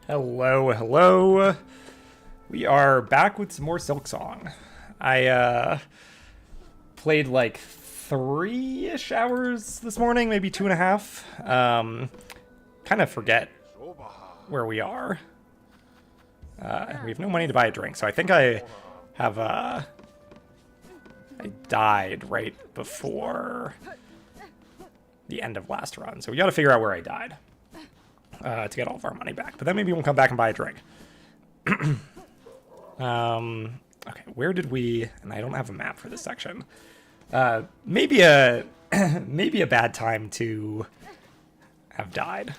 Hello, hello. We are back with some more Silksong. I played like 3-ish hours this morning, maybe 2.5. Kind of forget where we are. We have no money to buy a drink, so I think I have I died right before the end of last run, so we got to figure out where I died. To get all of our money back. But then maybe we'll come back and buy a drink. Okay, where did we... And I don't have a map for this section. Maybe a bad time to have died.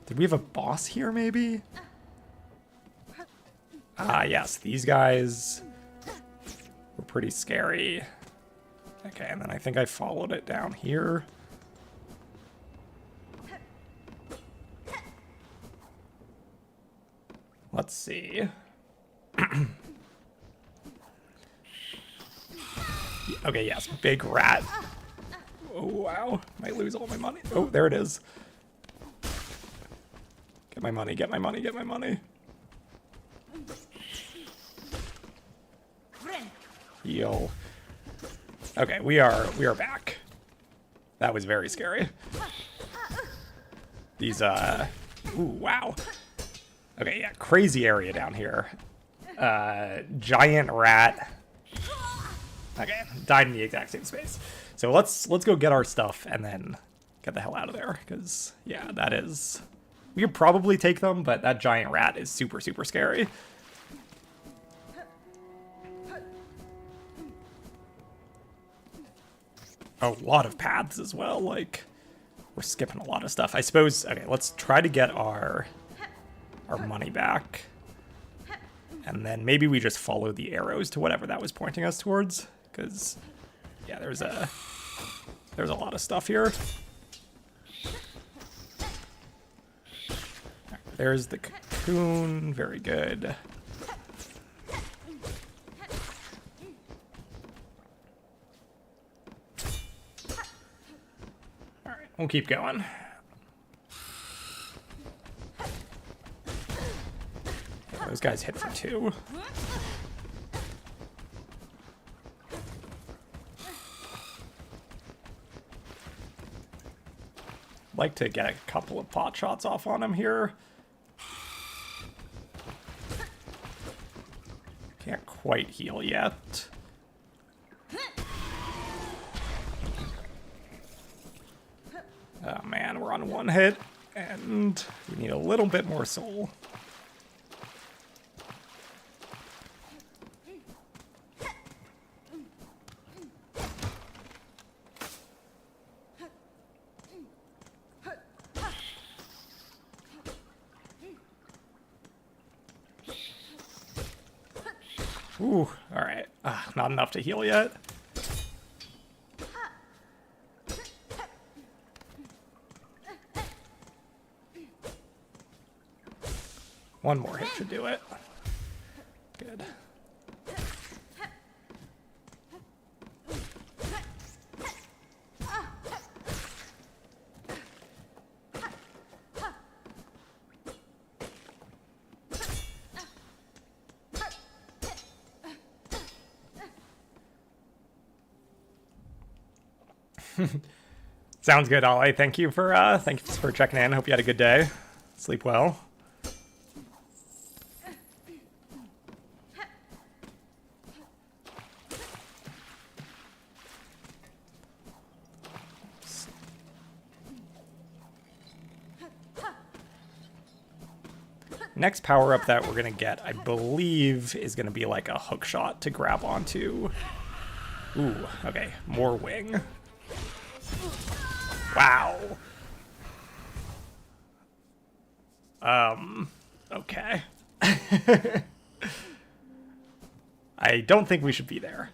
Did we have a boss here, maybe? Yes, these guys were pretty scary. Okay, and then I think I followed it down here. Let's see. Okay, yes, big rat. Oh, wow. Might lose all my money. Oh, there it is. Get my money, get my money, get my money. Heal. Okay, we are back. That was very scary. These, ooh, wow. Okay, yeah, crazy area down here. Giant rat. Okay, died in the exact same space. So let's go get our stuff and then get the hell out of there. Because, yeah, that is... We could probably take them, but that giant rat is super, super scary. A lot of paths as well, like... We're skipping a lot of stuff. I suppose... Okay, let's try to get our money back. And then maybe we just follow the arrows to whatever that was pointing us towards. Because, yeah, there's a lot of stuff here. There's the cocoon. Very good. Alright, we'll keep going. Those guys hit for 2. Like to get a couple of pot shots off on him here. Can't quite heal yet. Oh man, we're on 1 hit, and we need a little bit more soul. Ooh, alright. Not enough to heal yet. One more hit should do it. Good. Sounds good, Ollie. Thank you for checking in. Hope you had a good day. Sleep well. Next power-up that we're gonna get, I believe, is gonna be like a hook shot to grab onto. Ooh, okay. More wing. Wow. Okay. I don't think we should be there.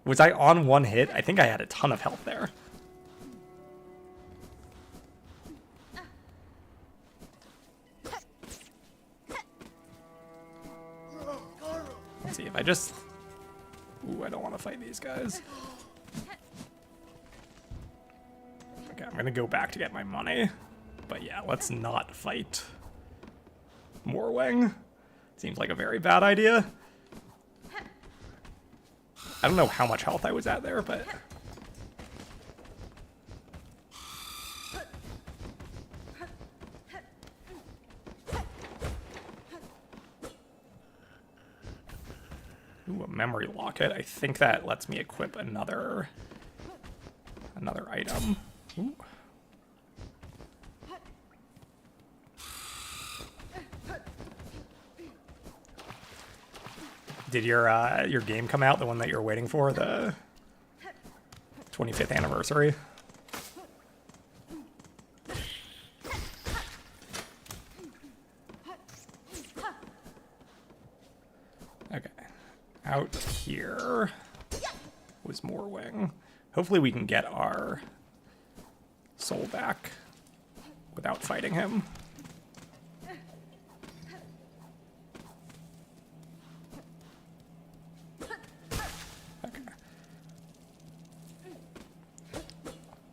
Was I on 1 hit? I think I had a ton of health there. Let's see if I just... Ooh, I don't want to fight these guys. Okay, I'm gonna go back to get my money. But yeah, let's not fight Morwing. Seems like a very bad idea. I don't know how much health I was at there, but... Ooh, a memory locket. I think that lets me equip another item. Ooh. Did your game come out, the one that you're waiting for, the 25th anniversary? Okay. Out here was Morwing. Hopefully we can get our soul back without fighting him.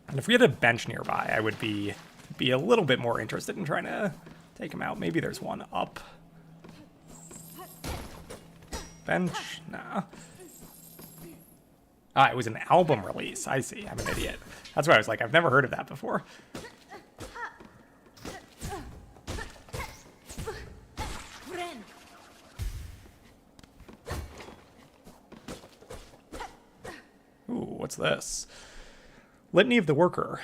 And if we had a bench nearby, I would be a little bit more interested in trying to take him out. Maybe there's one up. Bench? Nah. Ah, it was an album release. I see. I'm an idiot. That's why I was like, I've never heard of that before. Ooh, what's this? Litany of the Worker.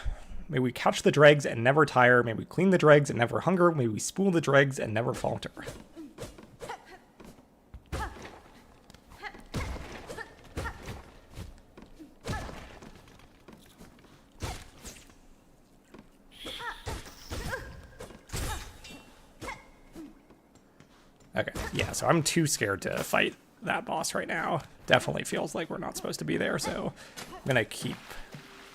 May we catch the dregs and never tire. May we clean the dregs and never hunger. May we spool the dregs and never falter. Okay, yeah, so I'm too scared to fight that boss right now. Definitely feels like we're not supposed to be there, so I'm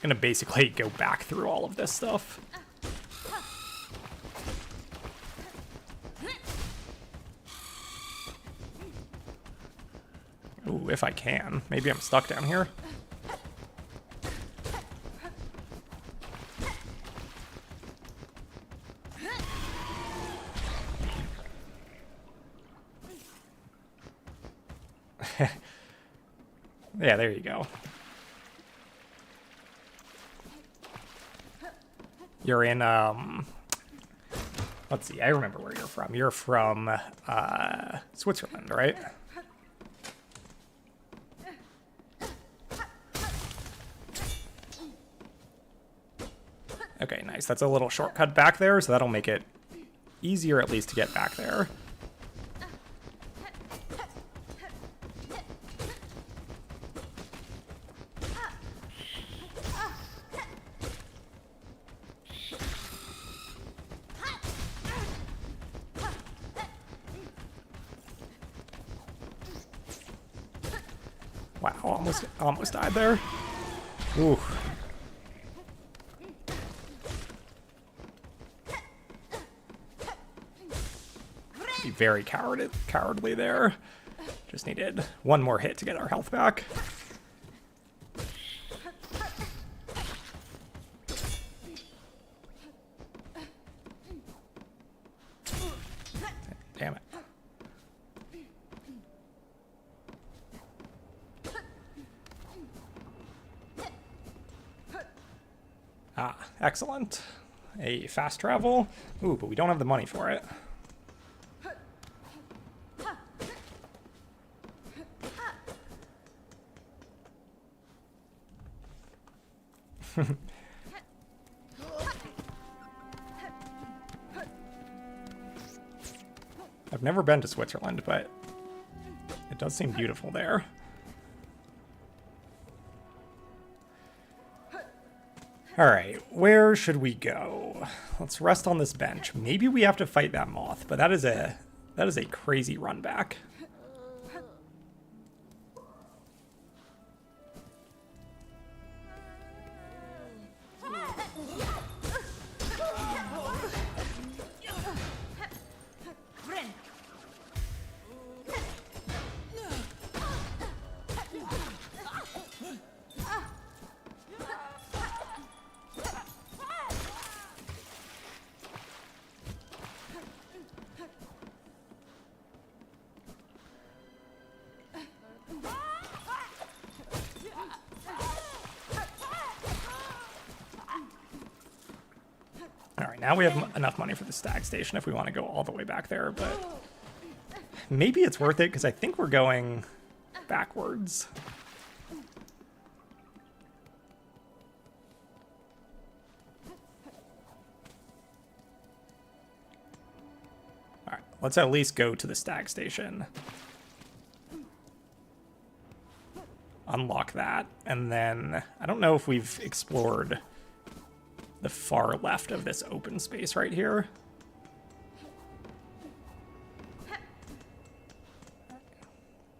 gonna basically go back through all of this stuff. Ooh, if I can. Maybe I'm stuck down here. Yeah, there you go. You're in, let's see, I remember where you're from. You're from, Switzerland, right? Okay, nice. That's a little shortcut back there, so that'll make it easier at least to get back there. Wow, almost died there. Ooh. Be very cowardly there. Just needed one more hit to get our health back. Damn it. Ah, excellent. A fast travel. Ooh, but we don't have the money for it. I've never been to Switzerland, but it does seem beautiful there. Alright, where should we go? Let's rest on this bench. Maybe we have to fight that moth, but that is a crazy run back. All right, now we have enough money for the stag station if we want to go all the way back there, but maybe it's worth it because I think we're going backwards. All right, let's at least go to the stag station. Unlock that, and then I don't know if we've explored the far left of this open space right here.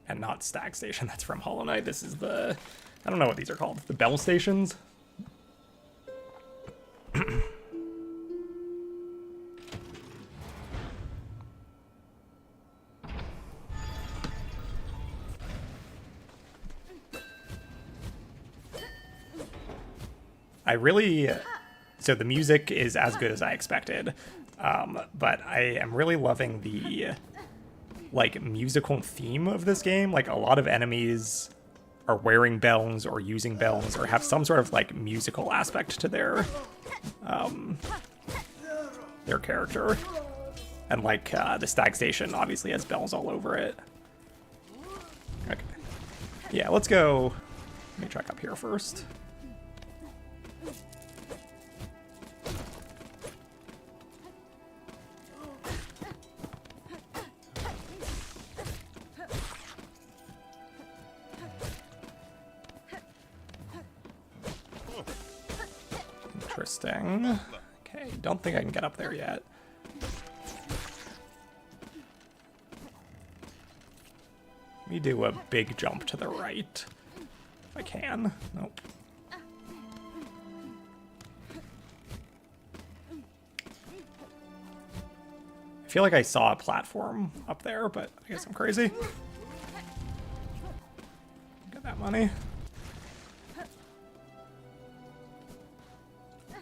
And not stag station, that's from Hollow Knight. This is the, I don't know what these are called, the bell stations. I really, so the music is as good as I expected, but I am really loving the, like, musical theme of this game. Like, a lot of enemies are wearing bells or using bells or have some sort of, like, musical aspect to their character. And, like, the stag station obviously has bells all over it. Okay. Yeah, let's go, let me check up here first. Interesting. Okay, don't think I can get up there yet. Let me do a big jump to the right. If I can. Nope. I feel like I saw a platform up there, but I guess I'm crazy. Get that money.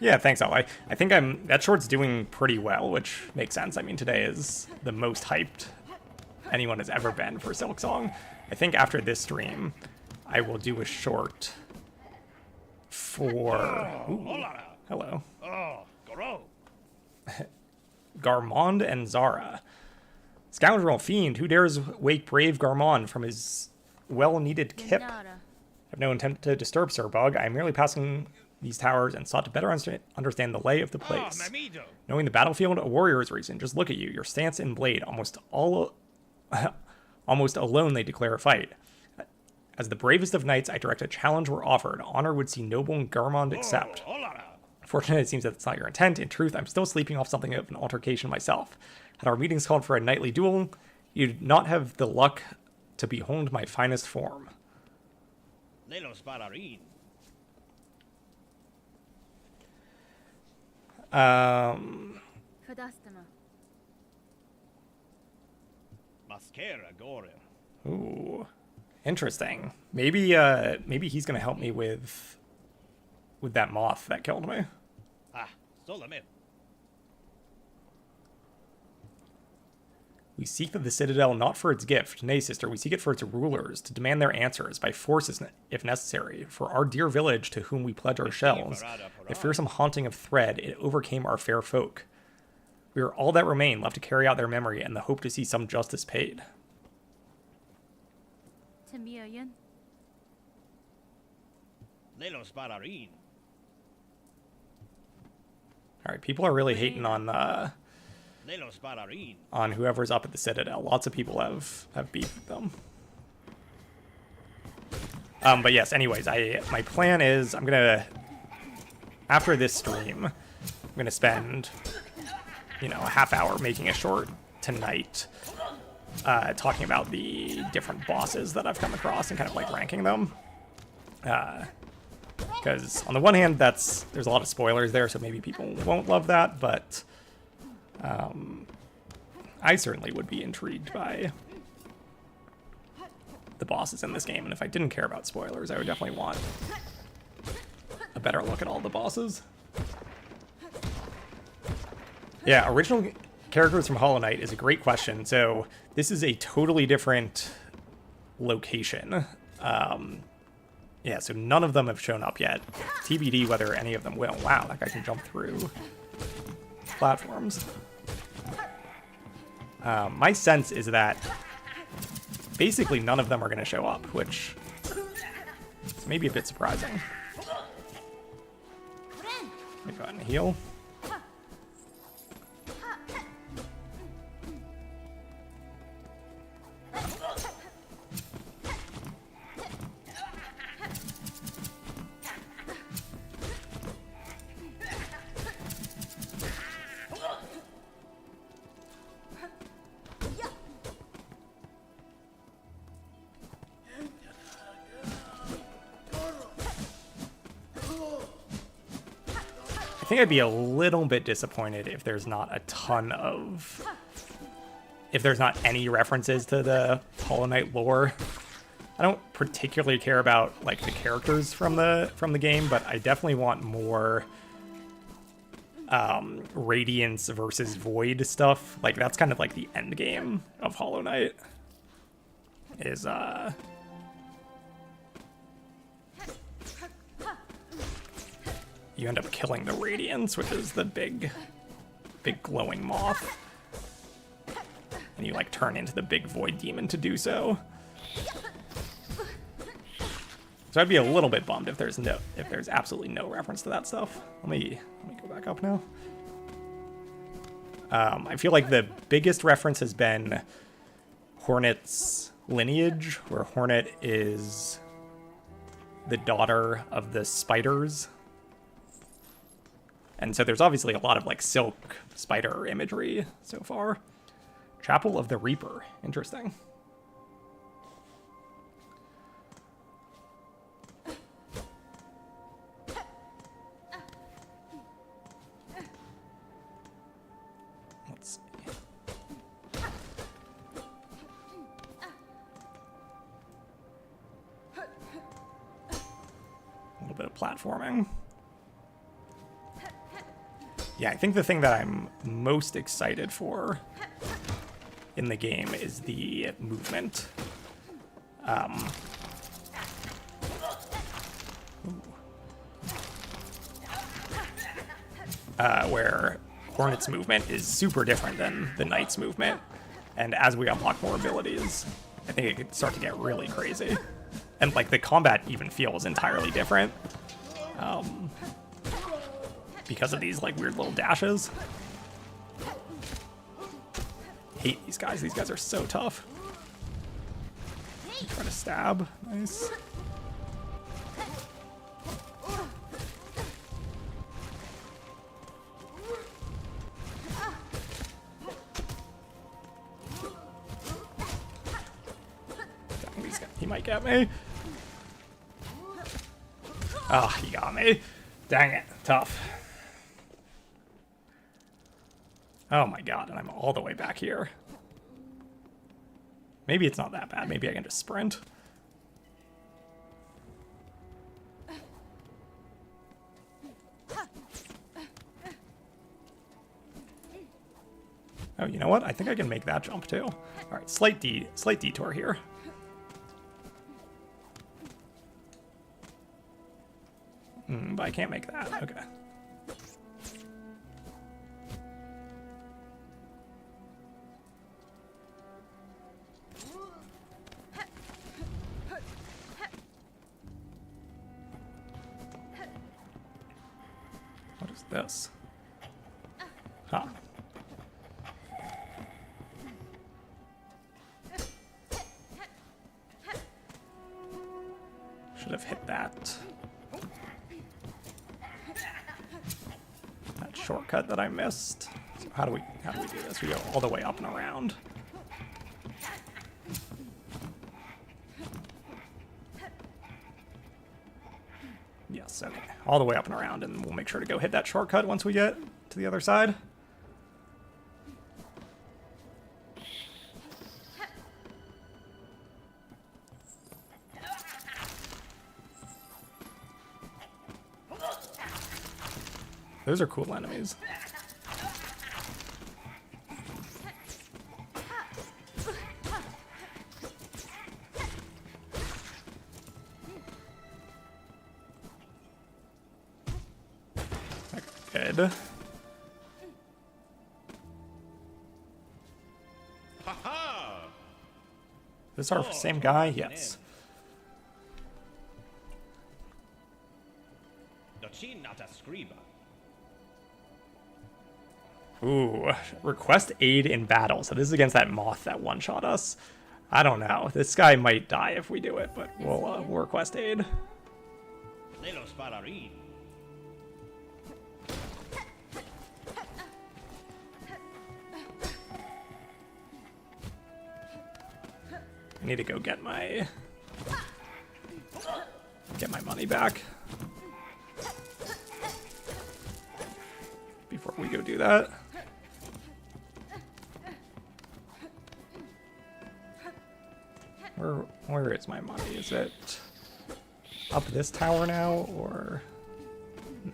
Yeah, thanks, Al. I think that short's doing pretty well, which makes sense. I mean, today is the most hyped anyone has ever been for SIlksong. I think after this stream, I will do a short for... Ooh, hello. Garmond and Zara. Scoundrel fiend, who dares wake brave Garmond from his well-needed kip? I have no intent to disturb Sir Bug. I am merely passing these towers and sought to better understand the lay of the place. Knowing the battlefield, a warrior's reason. Just look at you, your stance and blade. Almost alone they declare a fight. As the bravest of knights, I direct a challenge were offered. Honor would see noble Garmond accept. Fortunately, it seems that it's not your intent. In truth, I'm still sleeping off something of an altercation myself. Had our meetings called for a knightly duel, you'd not have the luck to behold my finest form. Ooh, interesting. Maybe maybe he's gonna help me with that moth that killed me. We seek the citadel not for its gift, nay, sister, we seek it for its rulers, to demand their answers, by force if necessary, for our dear village to whom we pledge our shells. The fearsome haunting of Thread, it overcame our fair folk. We are all that remain, left to carry out their memory, and the hope to see some justice paid. Alright, people are really hating on whoever's up at the Citadel. Lots of people have beef with them. But yes, anyways, my plan is I'm gonna, after this stream, I'm gonna spend, you know, a half hour making a short tonight, talking about the different bosses that I've come across and kind of like ranking them. Because on the one hand, there's a lot of spoilers there, so maybe people won't love that, but I certainly would be intrigued by the bosses in this game, and if I didn't care about spoilers, I would definitely want a better look at all the bosses. Yeah, original characters from Hollow Knight is a great question. So this is a totally different location. Yeah, so none of them have shown up yet. TBD whether any of them will. Wow, that guy can jump through platforms. My sense is that basically none of them are going to show up, which is maybe a bit surprising. Let me go ahead and heal. I think I'd be a little bit disappointed if there's not a ton of... if there's not any references to the Hollow Knight lore. I don't particularly care about, like, the characters from the game, but I definitely want more Radiance versus Void stuff. Like, that's kind of like the end game of Hollow Knight. Is, you end up killing the Radiance, which is the big glowing moth. And you, like, turn into the big void demon to do so. So I'd be a little bit bummed if there's absolutely no reference to that stuff. Let me go back up now. I feel like the biggest reference has been Hornet's lineage, where Hornet is the daughter of the spiders. And so there's obviously a lot of, like, silk spider imagery so far. Chapel of the Reaper. Interesting. Let's see. A little bit of platforming. Yeah, I think the thing that I'm most excited for in the game is the movement. Where Hornet's movement is super different than the Knight's movement. And as we unlock more abilities, I think it could start to get really crazy. And, like, the combat even feels entirely different. Because of these, like, weird little dashes. Hate these guys. These guys are so tough. Try to stab. Nice. Dang, these guys, he might get me. Oh, he got me. Dang it. Tough. Oh my god, and I'm all the way back here. Maybe it's not that bad. Maybe I can just sprint. Oh, you know what? I think I can make that jump too. All right, slight detour here. But I can't make that. Okay. What is this? Huh. Should have hit that. That shortcut that I missed. So how do we do this? We go all the way up and around. Yes, okay. All the way up and around, and we'll make sure to go hit that shortcut once we get to the other side. Those are cool enemies. Good. This our same guy? Yes. Ooh, request aid in battle. So this is against that moth that one-shot us. I don't know. This guy might die if we do it, but we'll request aid. I need to go get my money back before we go do that. Where is my money? Is it up this tower now, or no?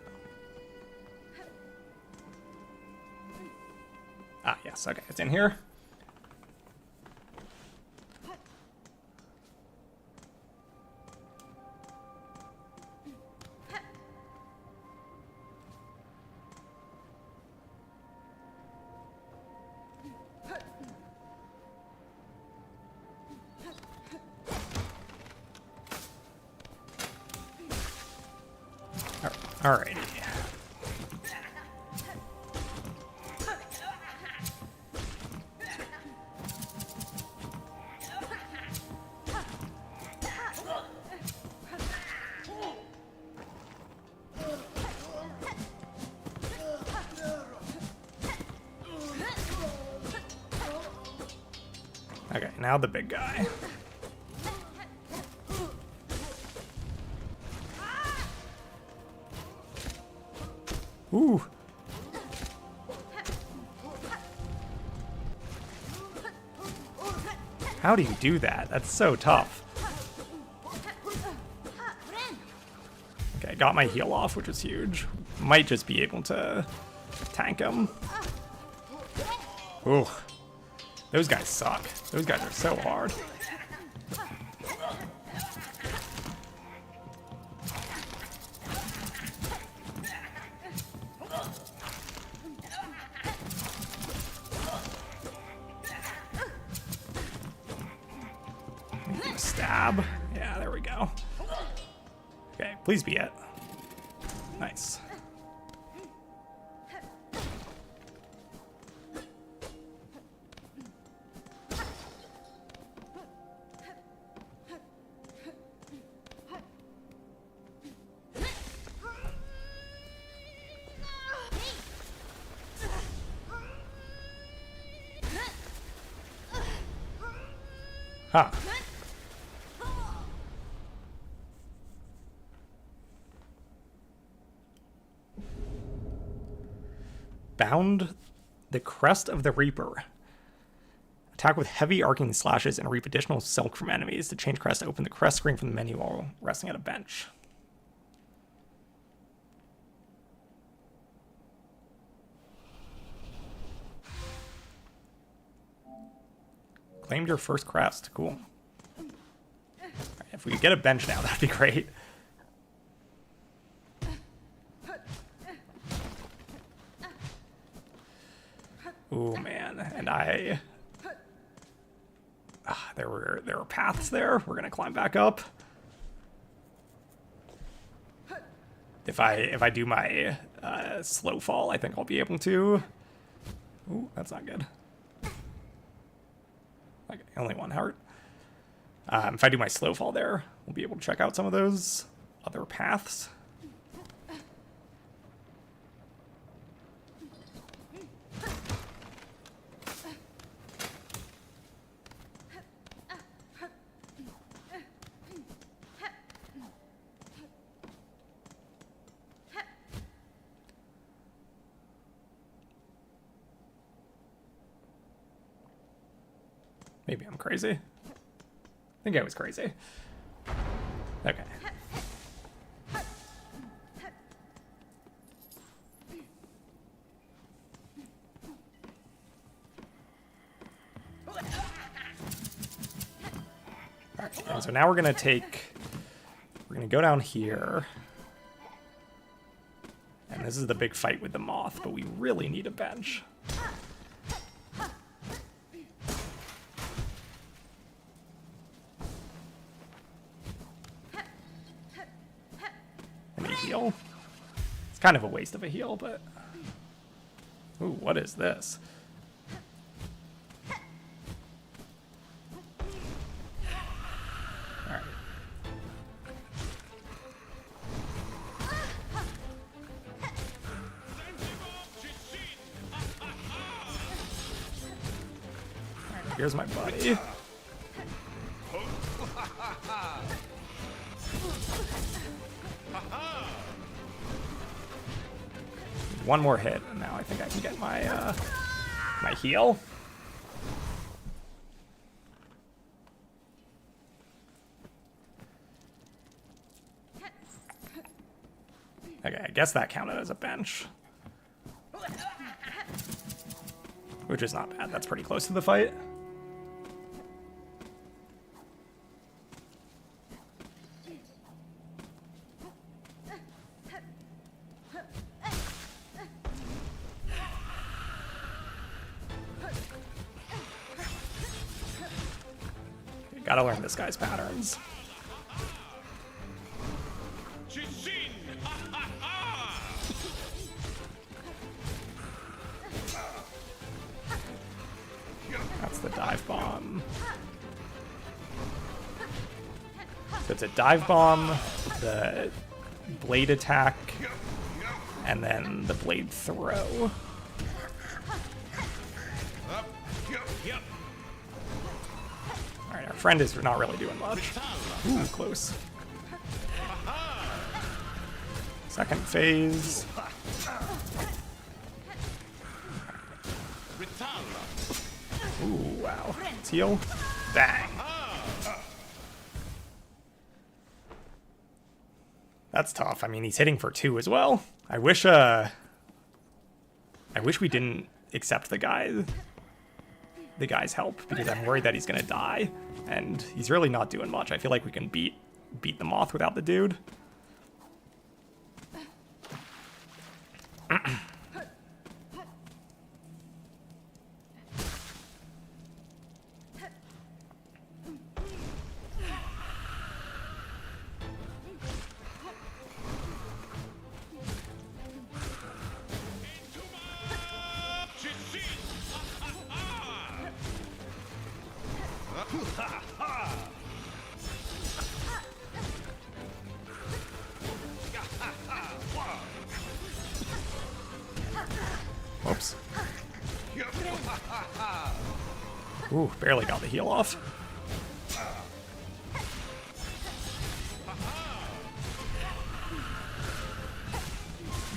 Ah, yes. Okay, it's in here. Alrighty. Okay, now the big guy. Ooh. How do you do that? That's so tough. Okay, got my heal off, which was huge. Might just be able to tank him. Ooh. Those guys suck. Those guys are so hard. Stab. Yeah, there we go. Okay, please be it. Nice. Huh. Bound the Crest of the Reaper. Attack with heavy arcing slashes and reap additional silk from enemies. To change crest, open the crest screen from the menu while resting at a bench. Claimed your first crest. Cool. Right, if we could get a bench now, that'd be great. Ooh, man, and there were paths there. We're gonna climb back up. If I do my slow fall, I think I'll be able to. Ooh, that's not good. Okay, only one heart. If I do my slow fall there, we'll be able to check out some of those other paths. Maybe I'm crazy. I think I was crazy. Okay. Alright, and so now we're gonna go down here. And this is the big fight with the moth, but we really need a bench. heal. It's kind of a waste of a heal, but... Ooh, what is this? Alright. Alright, here's my buddy. One more hit, and now I think I can get my my heal. Okay, I guess that counted as a bench. Which is not bad, that's pretty close to the fight. Gotta learn this guy's patterns. That's the dive bomb. So it's a dive bomb, the blade attack, and then the blade throw. Alright, our friend is not really doing much. Ooh, close. Second phase. Ooh, wow. Let's heal. Bang. That's tough. I mean, he's hitting for 2 as well. I wish we didn't accept the guy's help, because I'm worried that he's gonna die, and he's really not doing much. I feel like we can beat the Moth without the dude. Whoops. Ooh, barely got the heal off.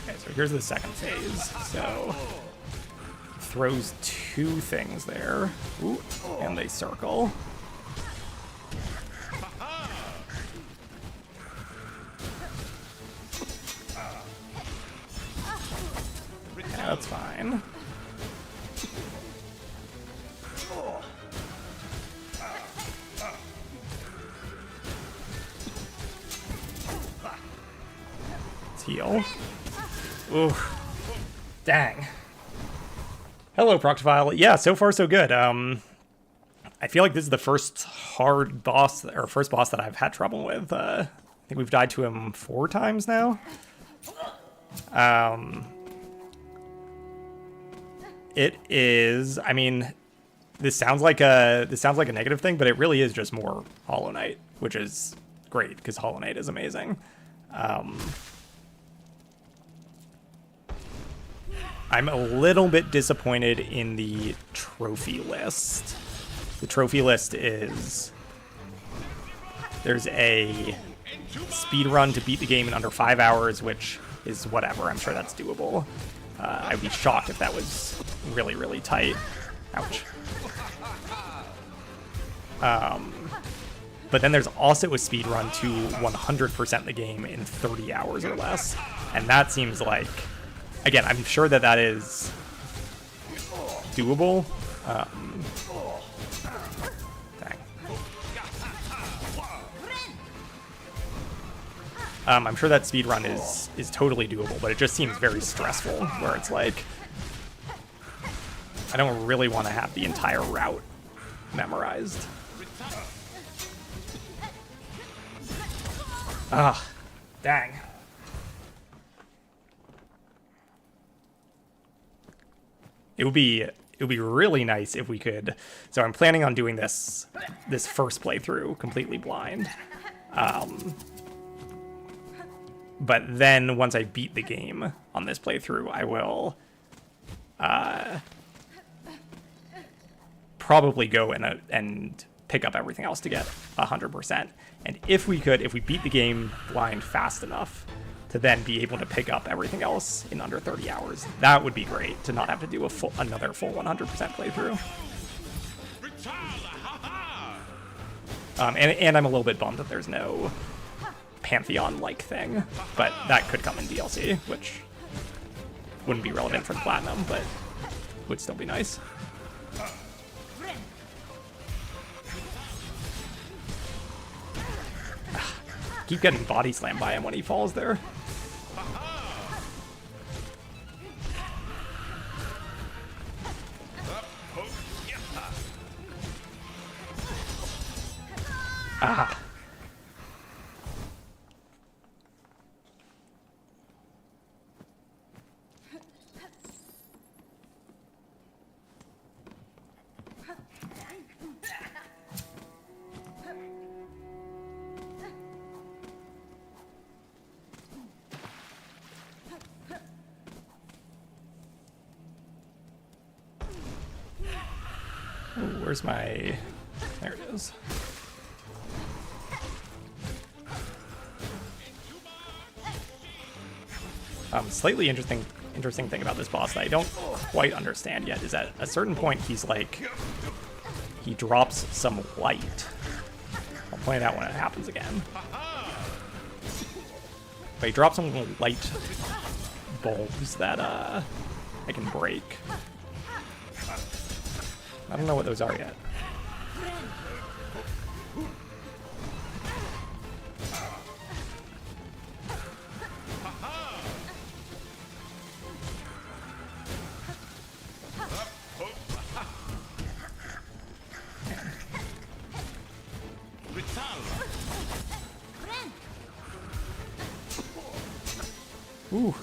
Okay, so here's the second phase. So throws 2 things there. Ooh, and they circle. Yeah, that's fine. Let's heal. Ooh. Dang. Hello, Proctophile. Yeah, so far so good. I feel like this is the first hard boss, or first boss that I've had trouble with. I think we've died to him 4 times now. It is, I mean, this sounds like a negative thing, but it really is just more Hollow Knight, which is great because Hollow Knight is amazing. I'm a little bit disappointed in the trophy list. The trophy list is, there's a speed run to beat the game in under 5 hours, which is whatever. I'm sure that's doable. I'd be shocked if that was really, really tight. Ouch. But then there's also a speed run to 100% the game in 30 hours or less. And that seems like, again, I'm sure that that is doable. I'm sure that speedrun is totally doable, but it just seems very stressful, where it's like, I don't really want to have the entire route memorized. Ah, dang. It would be really nice if we could. So I'm planning on doing this first playthrough completely blind. But then once I beat the game on this playthrough, I will probably go and pick up everything else to get 100%. And if we beat the game blind fast enough to then be able to pick up everything else in under 30 hours, that would be great, to not have to do another full 100% playthrough. And I'm a little bit bummed that there's no Pantheon-like thing, but that could come in DLC, which wouldn't be relevant for the Platinum, but would still be nice. Keep getting body slammed by him when he falls there. Ah. Ooh, where's my... There it is. Slightly interesting thing about this boss that I don't quite understand yet is at a certain point he's like, he drops some light. I'll point it out when it happens again. But he drops some little light bulbs that I can break. I don't know what those are yet. Ooh.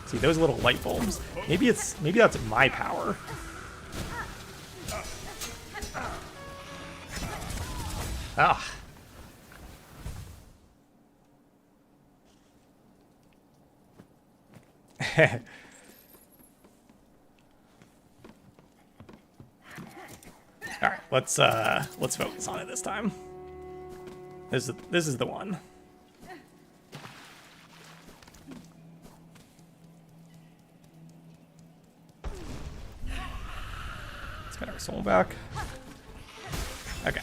See those little light bulbs? Maybe that's my power. Ah. All right, let's focus on it this time. This is the one. Let's get our soul back. Okay.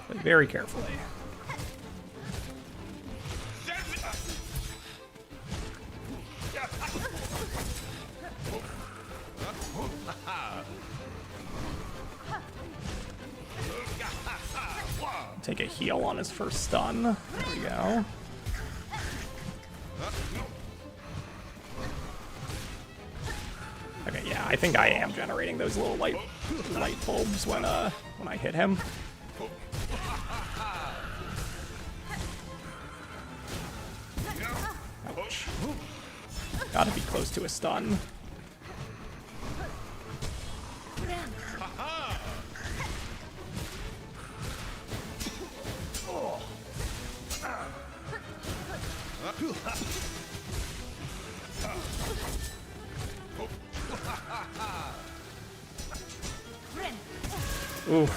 Play very carefully. Take a heal on his first stun. There we go. Okay, yeah, I think I am generating those little light bulbs when I hit him. Ouch. Gotta be close to a stun. Ooh.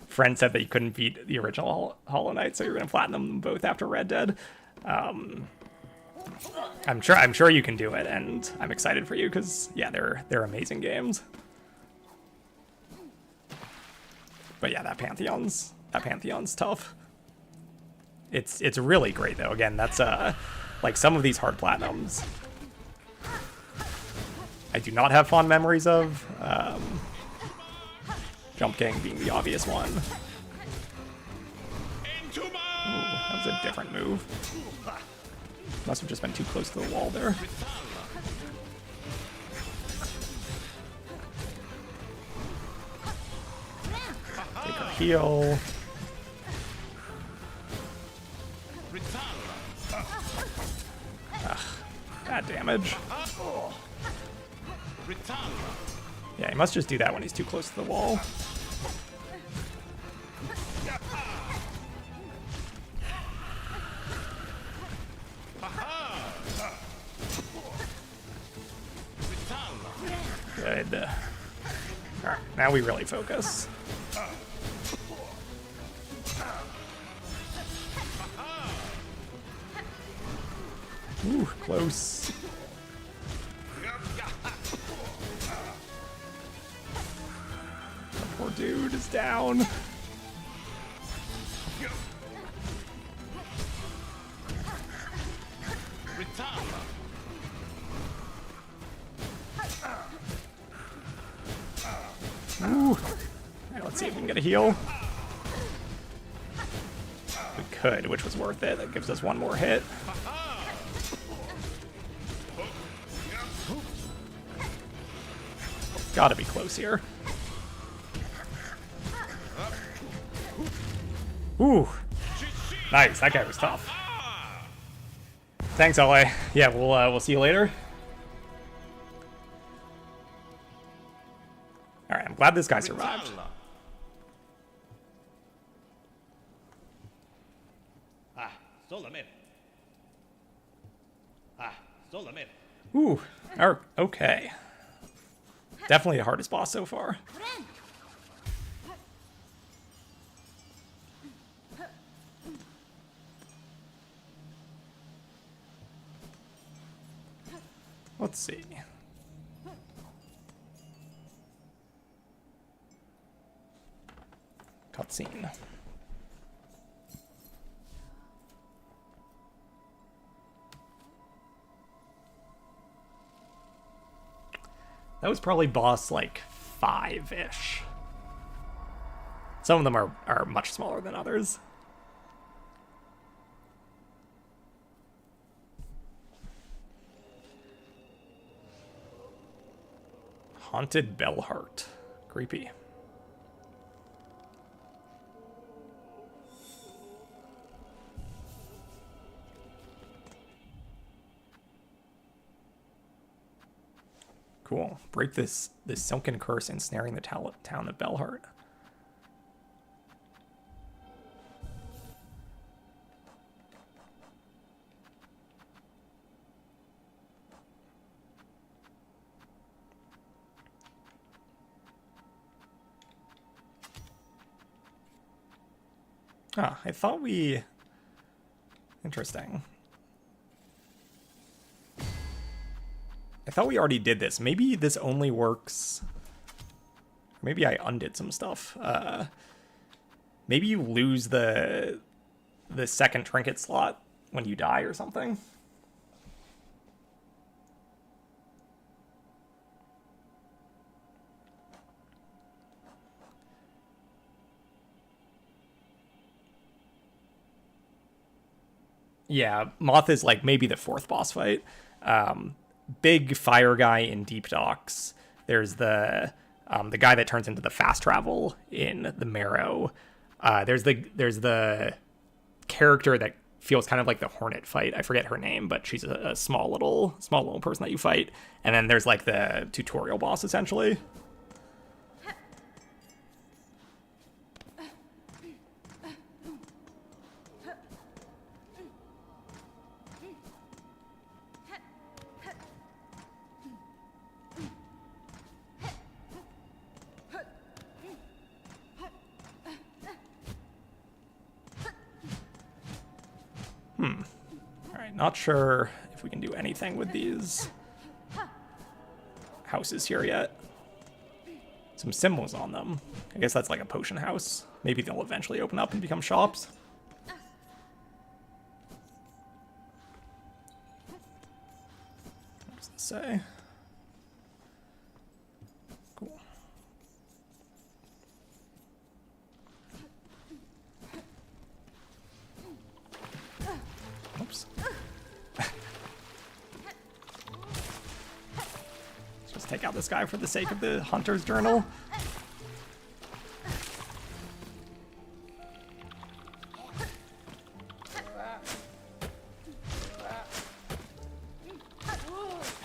Friend said that you couldn't beat the original Hollow Knight, so you're gonna platinum them both after Red Dead. I'm sure you can do it, and I'm excited for you because yeah, they're amazing games. But yeah, that Pantheon's tough. It's really great though. Again, that's like some of these hard platinums I do not have fond memories of. Jump King being the obvious one. Ooh, that was a different move. Must have just been too close to the wall there. Take our heal. Ugh, bad damage. Yeah, he must just do that when he's too close to the wall. Good. Alright, now we really focus. Ooh, close. The poor dude is down. Ooh. Alright, let's see if we can get a heal. We could, which was worth it. That gives us one more hit. Gotta be close here. Ooh. Nice, that guy was tough. Thanks, LA. Yeah, we'll see you later. Alright, I'm glad this guy survived. Ooh, okay. Definitely the hardest boss so far. Let's see. Cutscene. That was probably boss like 5-ish. Some of them are much smaller than others. Haunted Bellheart. Creepy. Cool. Break this sunken curse ensnaring the town of Bellheart. Ah, I thought we... Interesting. I thought we already did this. Maybe this only works... Maybe I undid some stuff. Maybe you lose the second trinket slot when you die or something. Yeah, Moth is like maybe the fourth boss fight. Big fire guy in Deep Docks. There's the guy that turns into the fast travel in the Marrow. There's the character that feels kind of like the Hornet fight. I forget her name, but she's a small little person that you fight. And then there's like the tutorial boss essentially. Alright, not sure if we can do anything with these houses here yet. Some symbols on them. I guess that's like a potion house. Maybe they'll eventually open up and become shops. What does this say? Cool. Oops. Let's just take out this guy for the sake of the hunter's journal.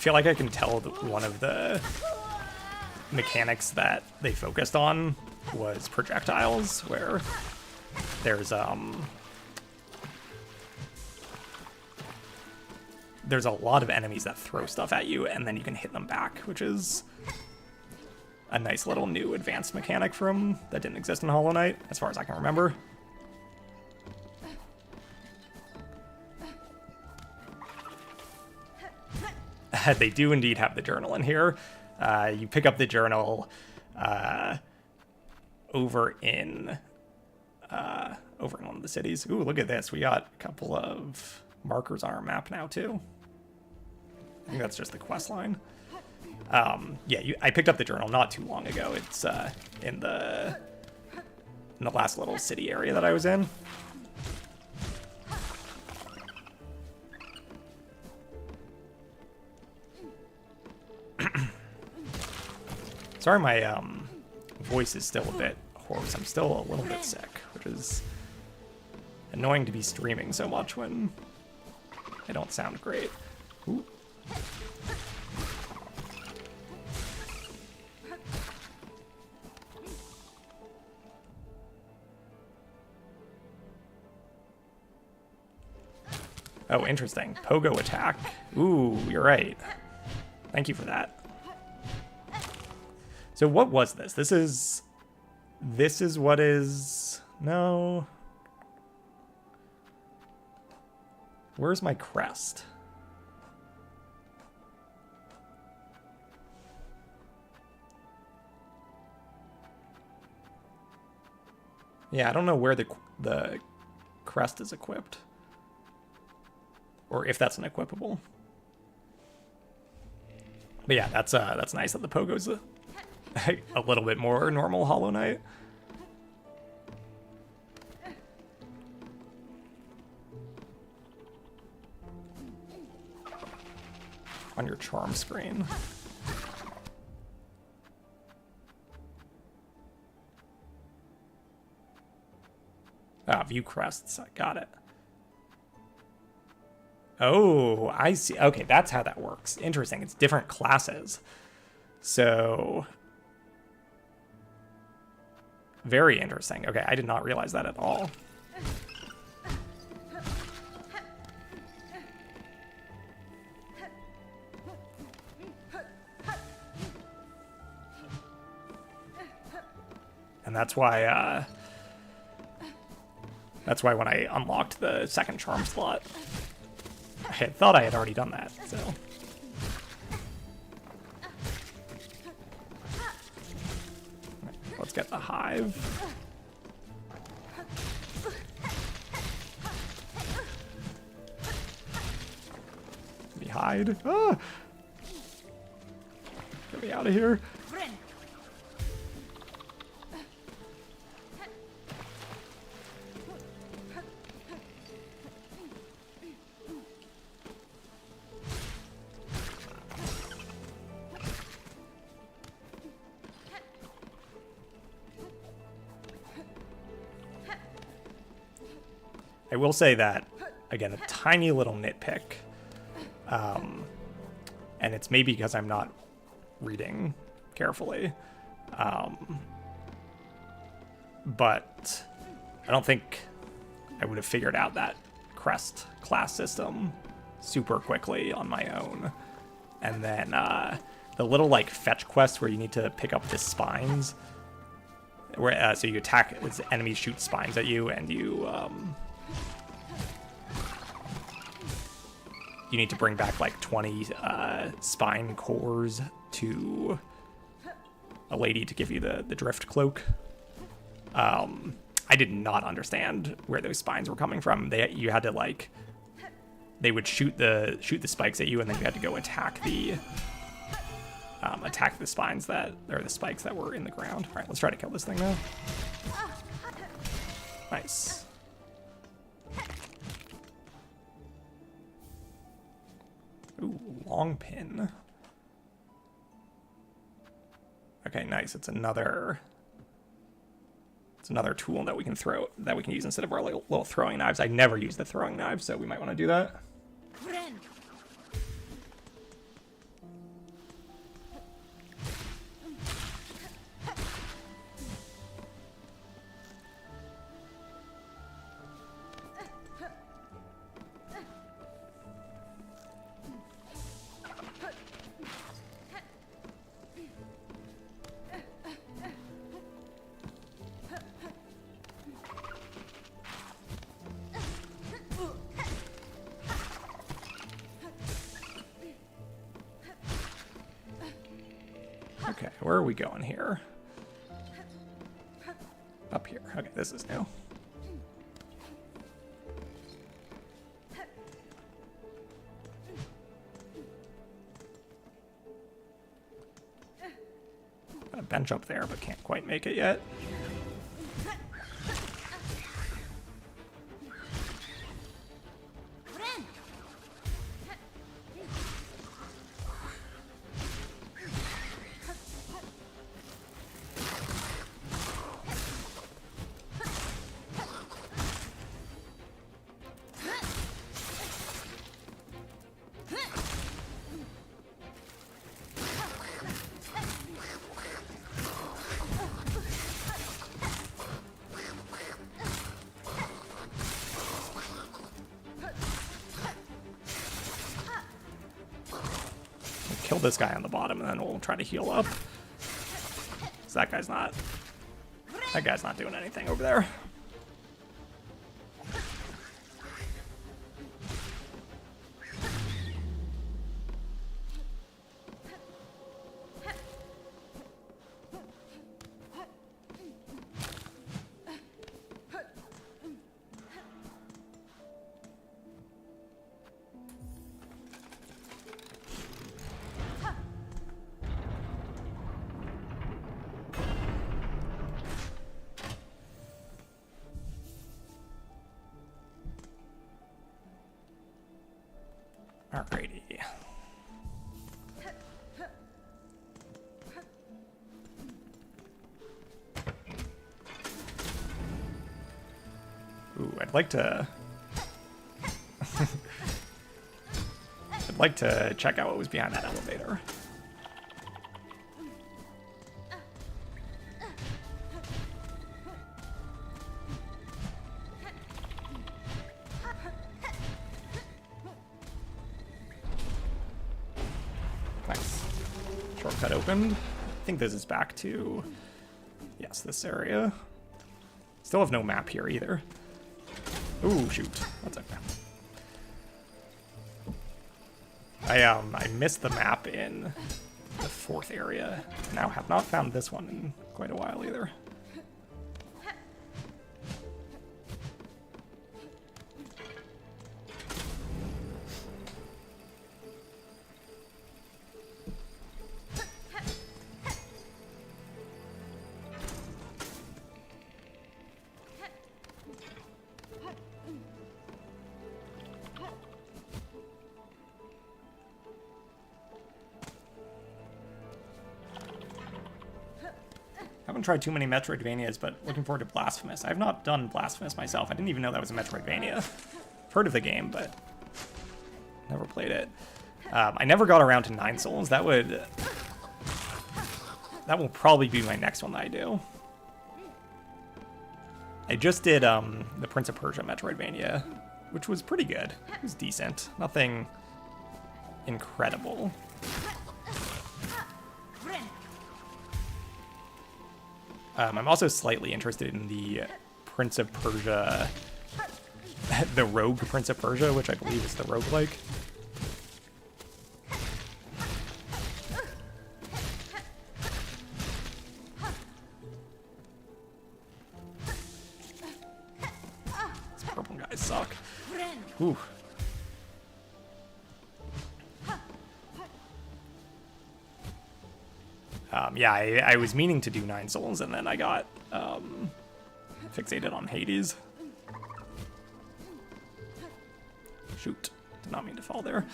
feel like I can tell that one of the mechanics that they focused on was projectiles, where there's a lot of enemies that throw stuff at you, and then you can hit them back, which is a nice little new advanced mechanic that didn't exist in Hollow Knight, as far as I can remember. They do indeed have the journal in here. You pick up the journal over in one of the cities. Ooh, look at this. We got a couple of markers on our map now, too. I think that's just the quest line. Yeah, I picked up the journal not too long ago. It's in the last little city area that I was in. Sorry, my voice is still a bit hoarse. I'm still a little bit sick, which is annoying to be streaming so much when I don't sound great. Ooh. Oh, interesting. Pogo attack. Ooh, you're right. Thank you for that. So what was this? This is what is... No. Where's my crest? Yeah, I don't know where the crest is equipped. Or if that's an equipable. But yeah, that's nice that the pogo's a little bit more normal Hollow Knight. On your charm screen. Ah, view crests. I got it. Oh, I see. Okay, that's how that works. Interesting. It's different classes. So... Very interesting. Okay, I did not realize that at all. And that's why when I unlocked the second charm slot, I had thought I had already done that, so... Let's get the hive. Let me hide. Ah! Get me out of here. I will say that, again, a tiny little nitpick, and it's maybe because I'm not reading carefully, but I don't think I would have figured out that crest class system super quickly on my own. And then the little like fetch quest where you need to pick up the spines, where so you attack as enemies shoot spines at you, and you need to bring back like 20 spine cores to a lady to give you the drift cloak. I did not understand where those spines were coming from. You had to like, they would shoot the spikes at you, and then you had to go attack the spines the spikes that were in the ground. All right, let's try to kill this thing now. Nice. Ooh, long pin. Okay, nice. It's another tool that we can use instead of our little throwing knives. I never use the throwing knives, so we might want to do that. where are we going here? Up here. Okay, this is new. Got a bench up there, but can't quite make it yet. Kill this guy on the bottom, and then we'll try to heal up. So that guy's not doing anything over there. Alrighty. Ooh, I'd like to check out what was behind that elevator. Nice. Shortcut opened. I think this is back to, yes, this area. Still have no map here either. Ooh, shoot. That's okay. I missed the map in the 4th area. Now have not found this one in quite a while either. Haven't tried too many Metroidvanias, but looking forward to Blasphemous. I've not done Blasphemous myself. I didn't even know that was a Metroidvania. I've heard of the game, but never played it. I never got around to 9 Souls. That will probably be my next one that I do. I just did the Prince of Persia Metroidvania, which was pretty good. It was decent. Nothing incredible. I'm also slightly interested in the Prince of Persia, the Rogue Prince of Persia, which I believe is the roguelike. These purple guys suck. Ooh. Yeah, I was meaning to do 9 Souls, and then I got fixated on Hades. Shoot, did not mean to fall there.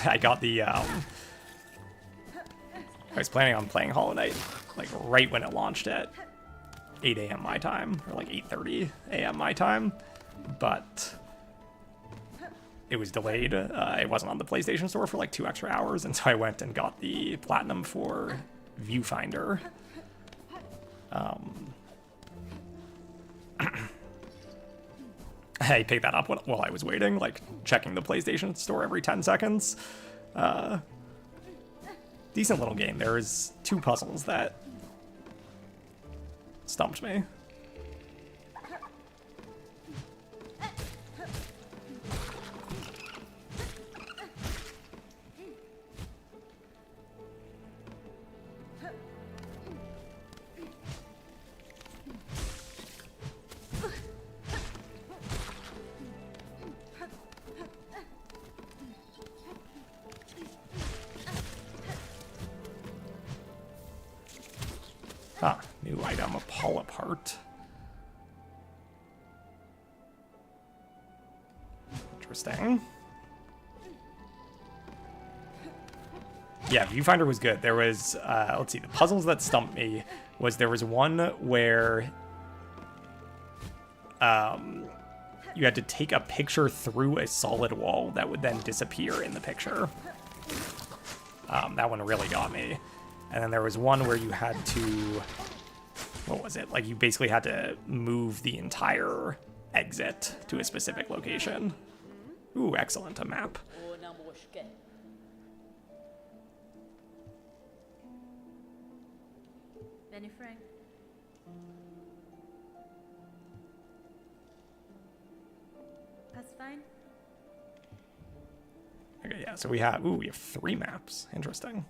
I got the, I was planning on playing Hollow Knight, like, right when it launched at 8 a.m. my time, or like 8:30 a.m. my time, but it was delayed. It wasn't on the PlayStation Store for like 2 extra hours, and so I went and got the Platinum for Viewfinder. I picked that up while I was waiting, like checking the PlayStation Store every 10 seconds. Decent little game. There's 2 puzzles that stumped me. Huh, new item, a polypart. Interesting. Yeah, Viewfinder was good. There was, let's see, the puzzles that stumped me was there was one where you had to take a picture through a solid wall that would then disappear in the picture. That one really got me. And then there was one where you had to, what was it? Like you basically had to move the entire exit to a specific location. Ooh, excellent, a map. Benny Frank. That's fine. Okay, yeah, so we have 3 maps. Interesting.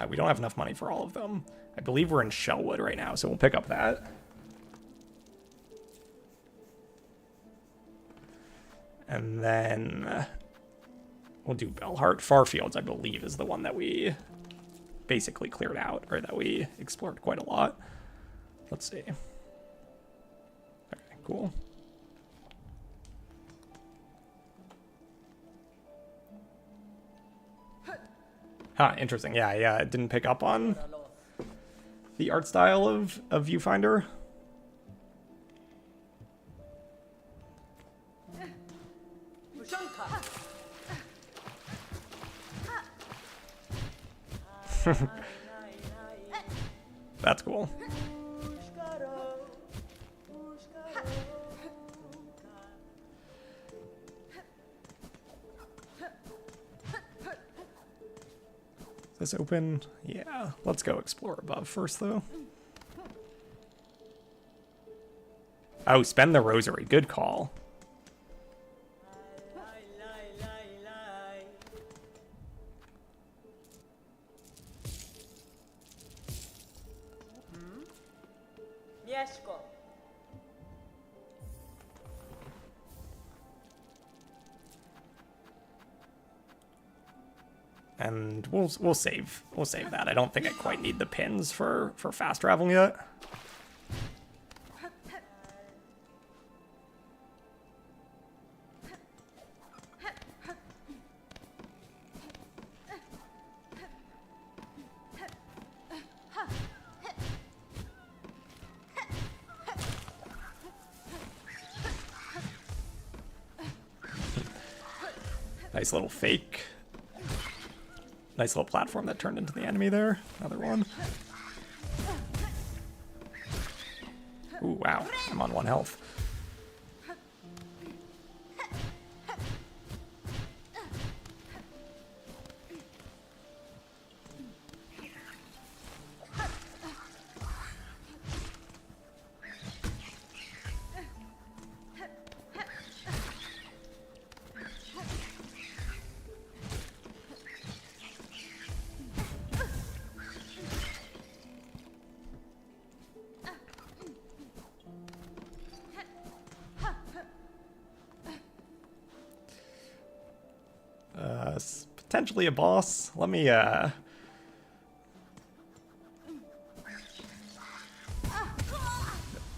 We don't have enough money for all of them. I believe we're in Shellwood right now, so we'll pick up that. And then we'll do Bellheart. Farfields, I believe, is the one that we basically cleared out, or that we explored quite a lot. Let's see. Okay, cool. Huh, interesting. Yeah, I didn't pick up on the art style of Viewfinder. That's cool. Is this open? Yeah. Let's go explore above first, though. Oh, spend the rosary. Good call. And we'll save that. I don't think I quite need the pins for fast travel yet. Nice little fake. Nice little platform that turned into the enemy there. Another one. Ooh, wow. I'm on 1 health. Potentially a boss. Let me,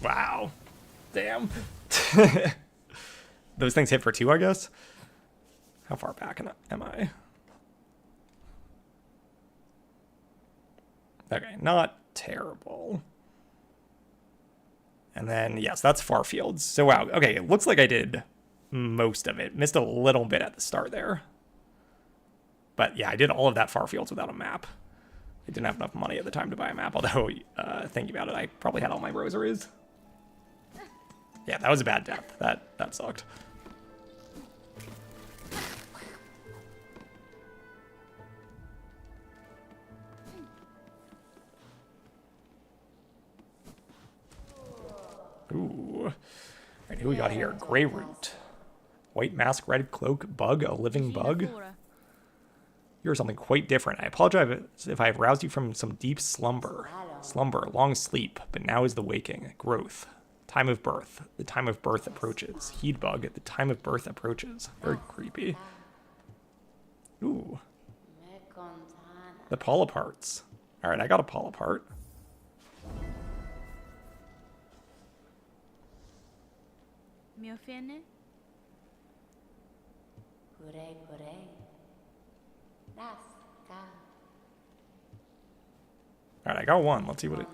Wow. Damn. Those things hit for 2, I guess? How far back am I? Okay, not terrible. And then, yes, that's Farfields. So, wow. Okay, it looks like I did most of it. Missed a little bit at the start there. But yeah, I did all of that Farfields without a map. I didn't have enough money at the time to buy a map, although, thinking about it, I probably had all my rosaries. Yeah, that was a bad death. That sucked. Ooh. All right, who we got here? Grey Root. White mask, red cloak, bug, a living bug. You're something quite different. I apologize if I have roused you from some deep slumber. Slumber, long sleep, but now is the waking. Growth. Time of birth. The time of birth approaches. Heed bug. The time of birth approaches. Very creepy. Ooh. The polyparts. All right, I got a Paul apart. Mio fene? All right, I got one. Let's see what it...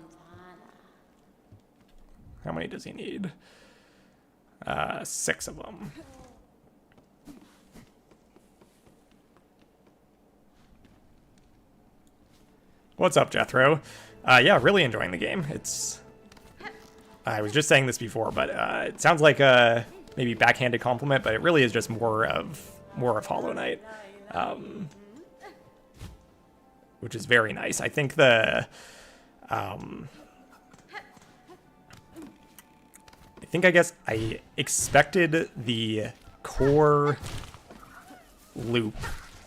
How many does he need? 6 of them. What's up, Jethro? Yeah, really enjoying the game. It's... I was just saying this before, but it sounds like a maybe backhanded compliment, but it really is just more of Hollow Knight, which is very nice. I think the... I guess I expected the core loop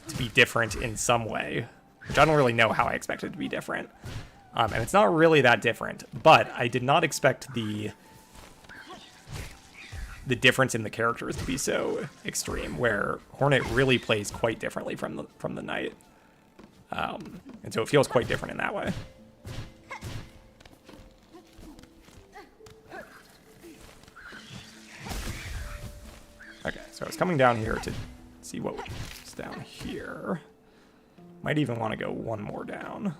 to be different in some way, which I don't really know how I expected it to be different. And it's not really that different, but I did not expect the difference in the characters to be so extreme, where Hornet really plays quite differently from the Knight. And so it feels quite different in that way. Okay, so I was coming down here to see what was down here. Might even want to go one more down.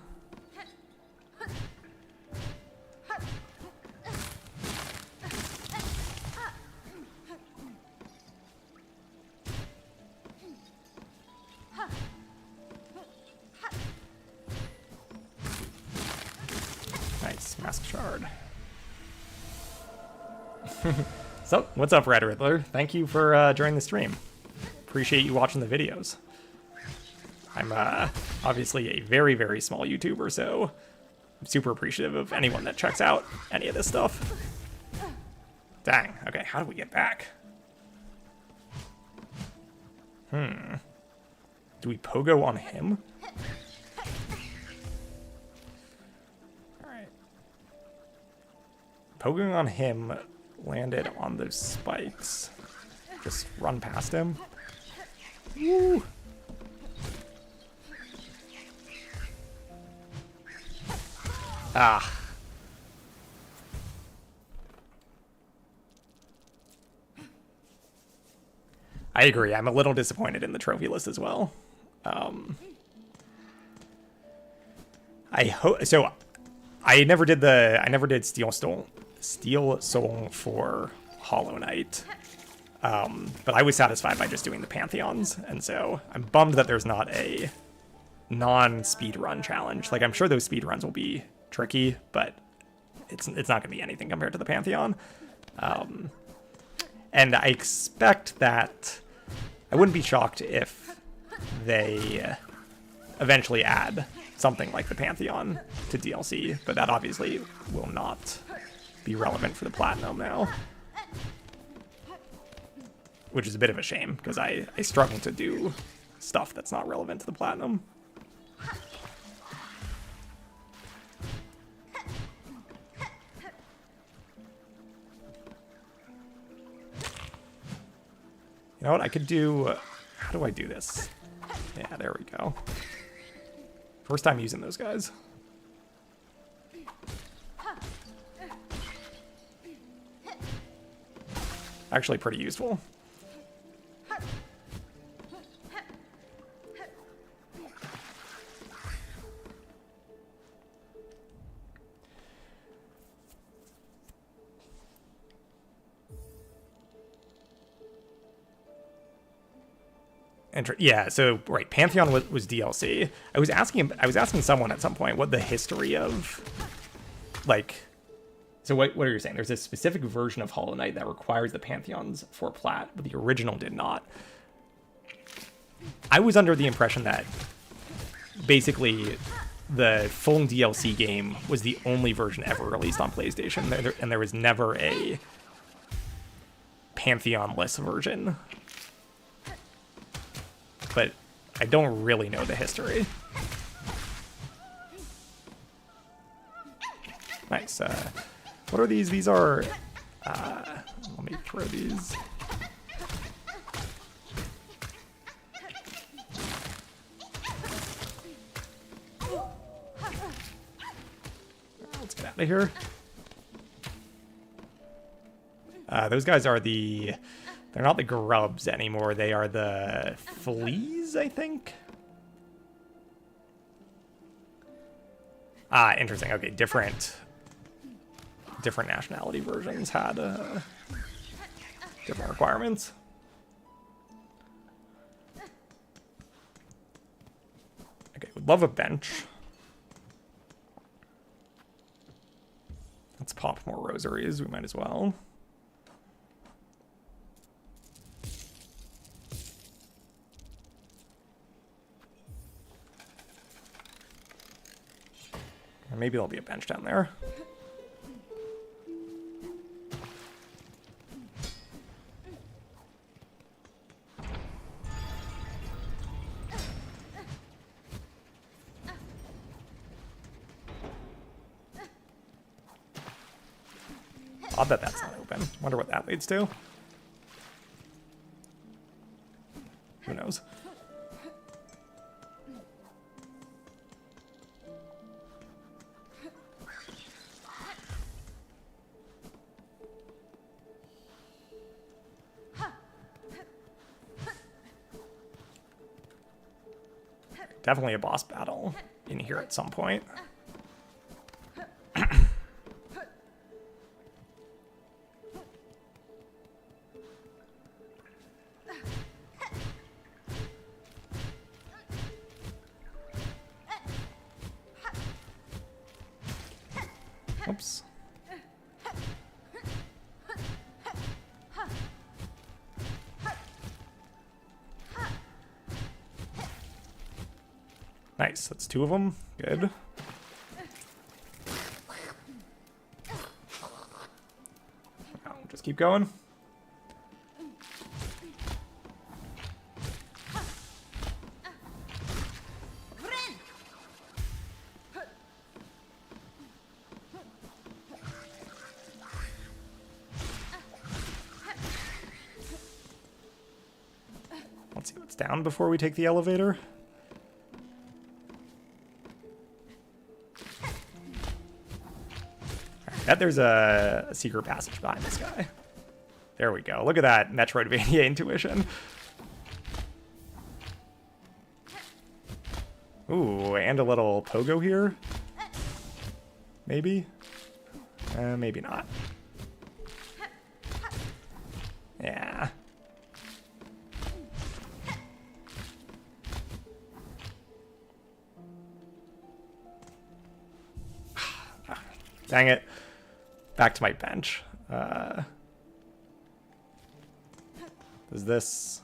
Nice, Mask Shard. So, what's up, Red Riddler? Thank you for joining the stream. Appreciate you watching the videos. I'm obviously a very, very small YouTuber, so I'm super appreciative of anyone that checks out any of this stuff. Dang, okay, how do we get back? Do we pogo on him? Alright. Pogoing on him landed on those spikes. Just run past him. Woo! Ah. I agree. I'm a little disappointed in the trophy list as well. I hope so. I never did Steel Soul for Hollow Knight. But I was satisfied by just doing the Pantheons, and so I'm bummed that there's not a non-speedrun challenge. Like, I'm sure those speedruns will be tricky, but it's not going to be anything compared to the Pantheon. And I expect that I wouldn't be shocked if they eventually add something like the Pantheon to DLC, but that obviously will not be relevant for the Platinum now. Which is a bit of a shame, because I struggle to do stuff that's not relevant to the Platinum. You know what, I could do... How do I do this? Yeah, there we go. First time using those guys. Actually pretty useful. Yeah, so right, Pantheon was DLC. I was asking someone at some point what the history of, like, so what are you saying? There's a specific version of Hollow Knight that requires the Pantheons for Plat, but the original did not. I was under the impression that basically the full DLC game was the only version ever released on PlayStation, and there was never a Pantheon-less version. But I don't really know the history. Nice. What are these? These are... let me throw these. out of here. Those guys are the... They're not the grubs anymore. They are the fleas, I think. Ah, interesting. Okay, different nationality versions had different requirements. Okay, would love a bench. Let's pop more rosaries. We might as well. Or maybe there'll be a bench down there. Odd that that's not open. Wonder what that leads to. Who knows? Definitely a boss battle in here at some point. Oops. Nice, that's 2 of them. Good. Just keep going. Let's see what's down before we take the elevator. I bet there's a secret passage behind this guy. There we go. Look at that Metroidvania intuition. Ooh, and a little pogo here. Maybe? Maybe not. Yeah. Dang it. Back to my bench. Is this...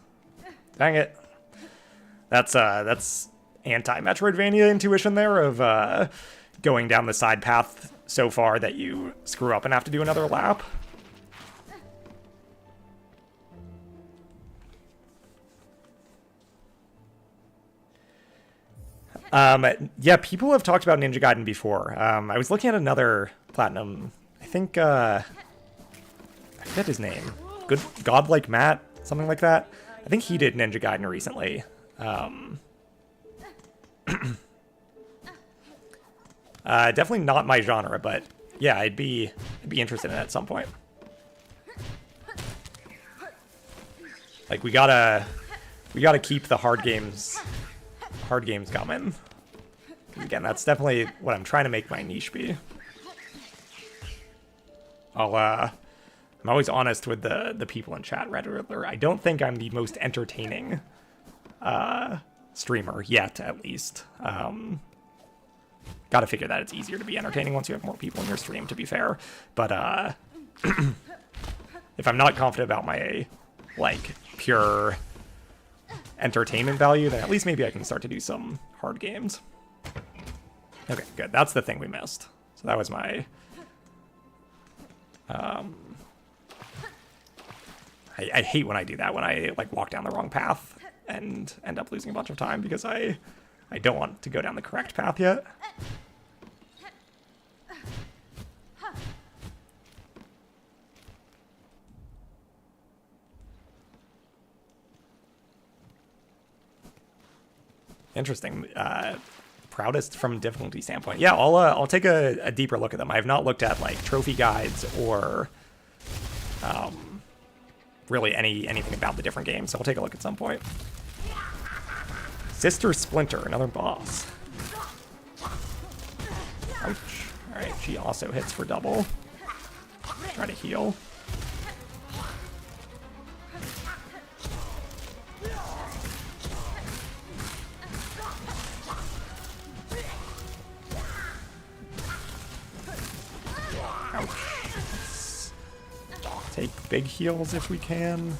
Dang it. That's anti-Metroidvania intuition there of going down the side path so far that you screw up and have to do another lap. Yeah, people have talked about Ninja Gaiden before. I was looking at another Platinum. I think, I forget his name. Godlike Matt, something like that. I think he did Ninja Gaiden recently. Definitely not my genre, but yeah, I'd be interested in it at some point. Like we gotta keep the hard games coming. Again, that's definitely what I'm trying to make my niche be. I'm always honest with the people in chat, Red Riddler. I don't think I'm the most entertaining streamer yet, at least. Gotta figure that it's easier to be entertaining once you have more people in your stream, to be fair. But if I'm not confident about my like pure entertainment value, then at least maybe I can start to do some hard games. Okay, good. That's the thing we missed. So that was my... I hate when I do that, when I like walk down the wrong path and end up losing a bunch of time because I don't want to go down the correct path yet. Interesting. proudest from difficulty standpoint. Yeah, I'll take a deeper look at them. I have not looked at like trophy guides or really anything about the different games, so I'll take a look at some point. Sister Splinter, another boss. Ouch. Alright, she also hits for double. Try to heal. Ouch. Let's take big heals if we can.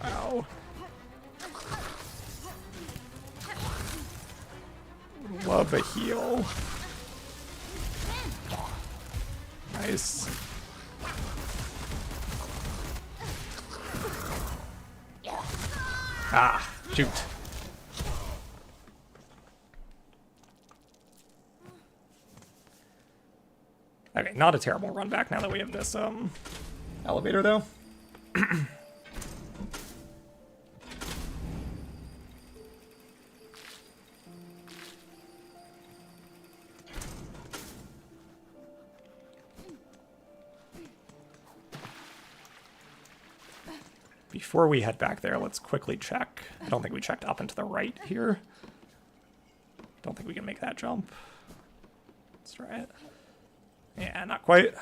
Wow. Love a heal. Nice. Ah, shoot. Okay, not a terrible run back now that we have this elevator though. Before we head back there, let's quickly check. I don't think we checked up and to the right here. Don't think we can make that jump. Let's try it. Yeah, not quite.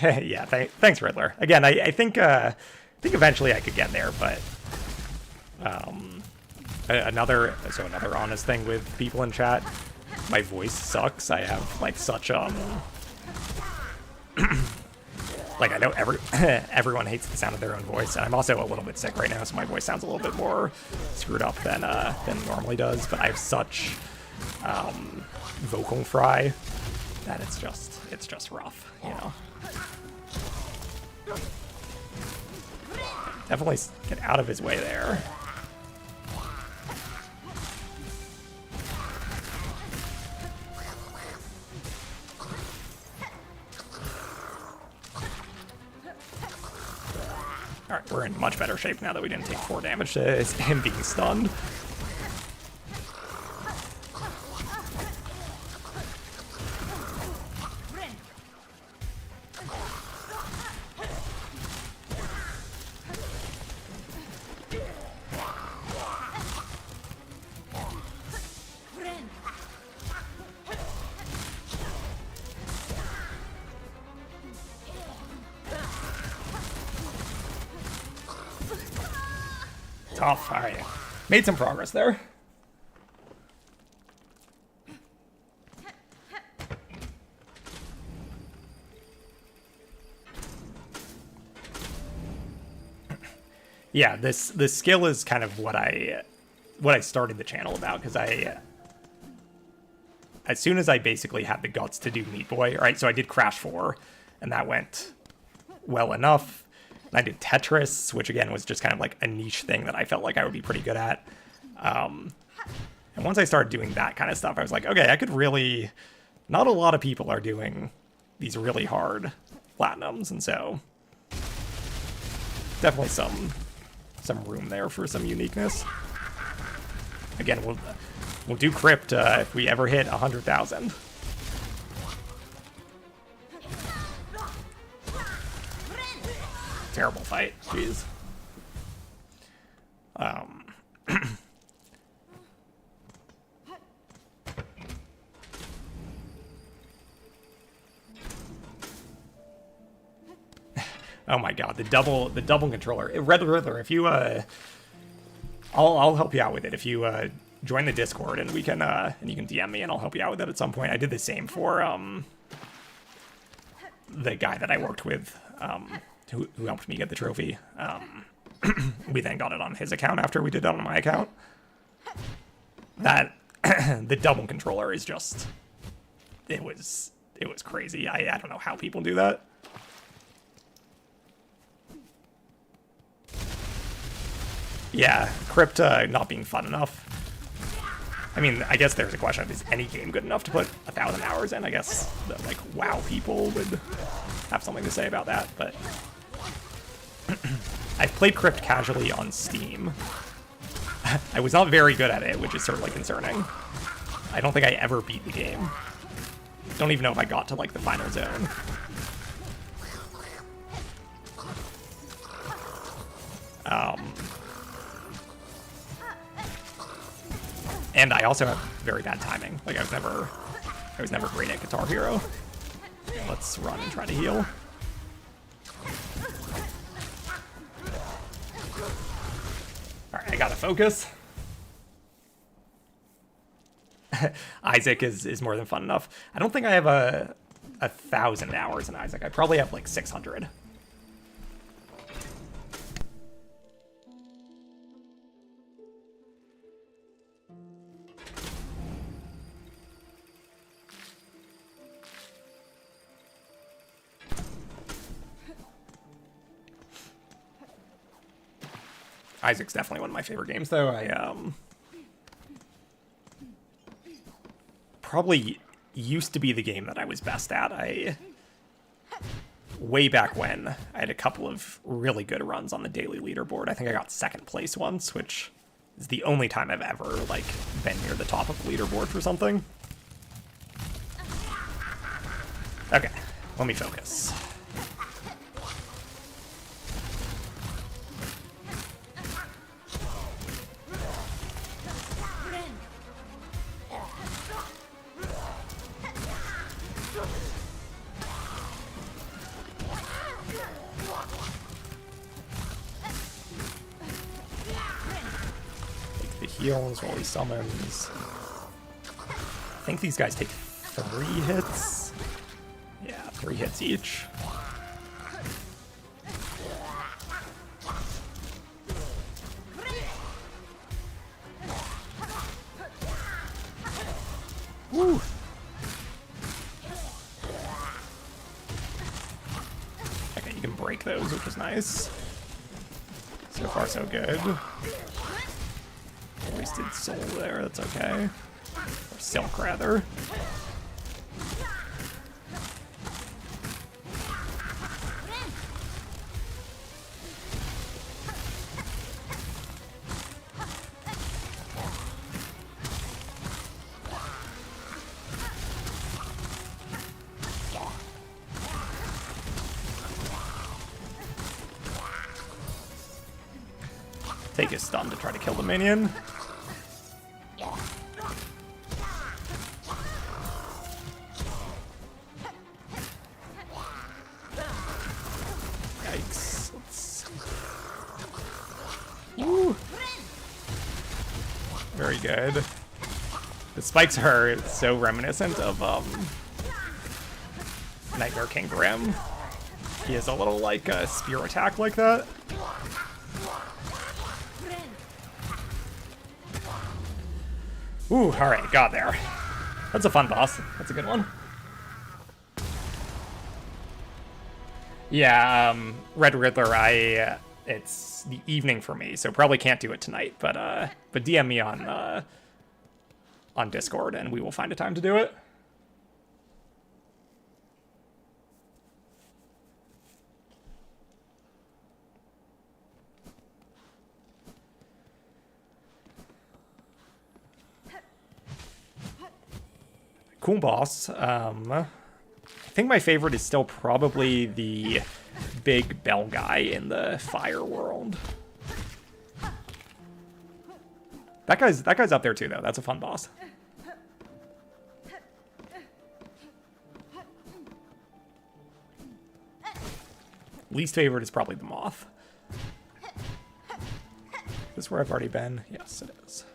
Yeah, thanks, Riddler. Again, I think eventually I could get there, but another honest thing with people in chat, my voice sucks. I have like such like I know everyone hates the sound of their own voice, and I'm also a little bit sick right now, so my voice sounds a little bit more screwed up than it normally does. But I have such vocal fry that it's just rough, you know. Definitely get out of his way there. Alright, we're in much better shape now that we didn't take 4 damage to him being stunned. Tough. Alright. Made some progress there. Yeah, this skill is kind of what I started the channel about, because as soon as I basically had the guts to do Meat Boy, right? So I did Crash 4, and that went well enough. And I did Tetris, which again was just kind of like a niche thing that I felt like I would be pretty good at. And once I started doing that kind of stuff, I was like, okay, I could really... Not a lot of people are doing these really hard platinums, and so definitely some room there for some uniqueness. Again, we'll do Crypt if we ever hit 100,000. Terrible fight. Jeez. Oh my god, the double controller. Red Riddler, if you I'll help you out with it. If you join the Discord and we can and you can DM me and I'll help you out with it at some point. I did the same for the guy that I worked with who helped me get the trophy. We then got it on his account after we did it on my account. That the double controller is just it was crazy. I don't know how people do that. Yeah, Crypt not being fun enough. I mean, I guess there's a question of, is any game good enough to put 1,000 hours in? I guess that, like, WoW people would have something to say about that, but I've played Crypt casually on Steam. I was not very good at it, which is certainly concerning. I don't think I ever beat the game. Don't even know if I got to, like, the final zone. And I also have very bad timing. Like, I was never great at Guitar Hero. Let's run and try to heal. Alright, I gotta focus. Isaac is more than fun enough. I don't think I have 1,000 hours in Isaac. I probably have like 600. Isaac's definitely one of my favorite games, though. I probably used to be the game that I was best at. Way back when, I had a couple of really good runs on the daily leaderboard. I think I got second place once, which is the only time I've ever, like, been near the top of the leaderboard for something. Okay, let me focus. Heals while he summons. I think these guys take 3 hits. Yeah, 3 hits each. Woo! Okay, you can break those, which is nice. So far, so good. Wasted soul there, that's okay. Or silk, rather. Take his stun to try to kill the minion. Yikes. Woo. Very good. The spikes are so reminiscent of Nightmare King Grim. He has a little like spear attack like that. Ooh, alright, got there. That's a fun boss. That's a good one. Yeah, Red Riddler, it's the evening for me, so probably can't do it tonight, but DM me on Discord and we will find a time to do it. Cool boss. I think my favorite is still probably the big bell guy in the fire world. That guy's up there too, though. That's a fun boss. Least favorite is probably the moth. Is this where I've already been? Yes, it is.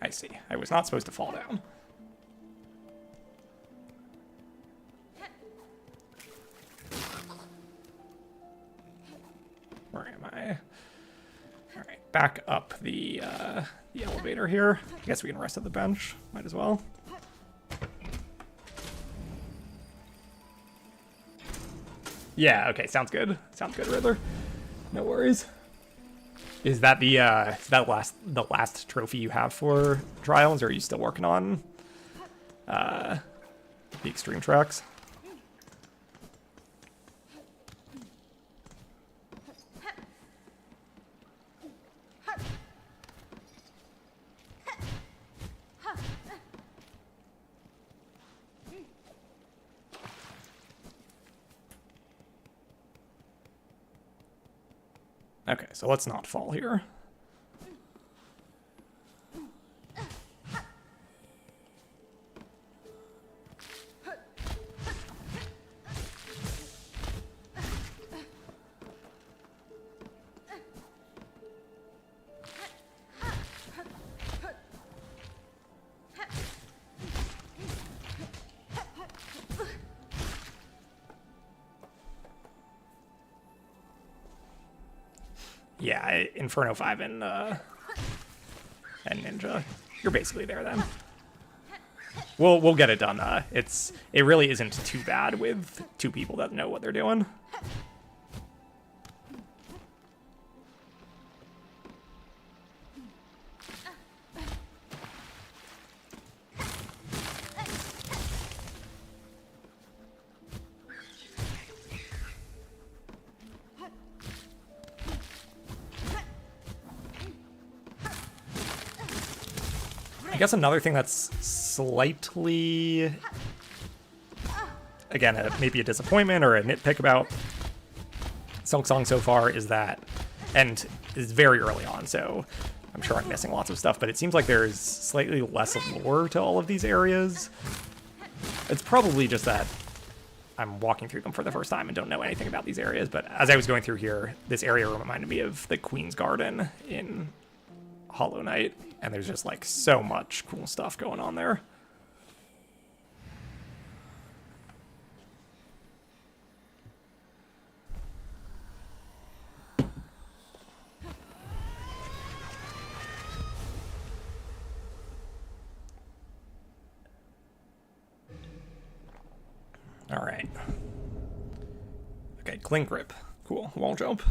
I see. I was not supposed to fall down. Where am I? Alright. back up the elevator here. I guess we can rest at the bench. Might as well. Yeah, okay, sounds good. Sounds good, Riddler. No worries. Is that the last trophy you have for Trials, or are you still working on the extreme tracks? Okay, so let's not fall here. Yeah, Inferno 5 and Ninja. You're basically there then. We'll get it done. It really isn't too bad with two people that know what they're doing. I guess another thing that's slightly, again, maybe a disappointment or a nitpick about SIlksong so far is that, and it's very early on, so I'm sure I'm missing lots of stuff, but it seems like there's slightly less lore to all of these areas. It's probably just that I'm walking through them for the first time and don't know anything about these areas, but as I was going through here, this area reminded me of the Queen's Garden in Hollow Knight, and there's just like so much cool stuff going on there. All right. Okay, clink grip. Cool. Wall jump.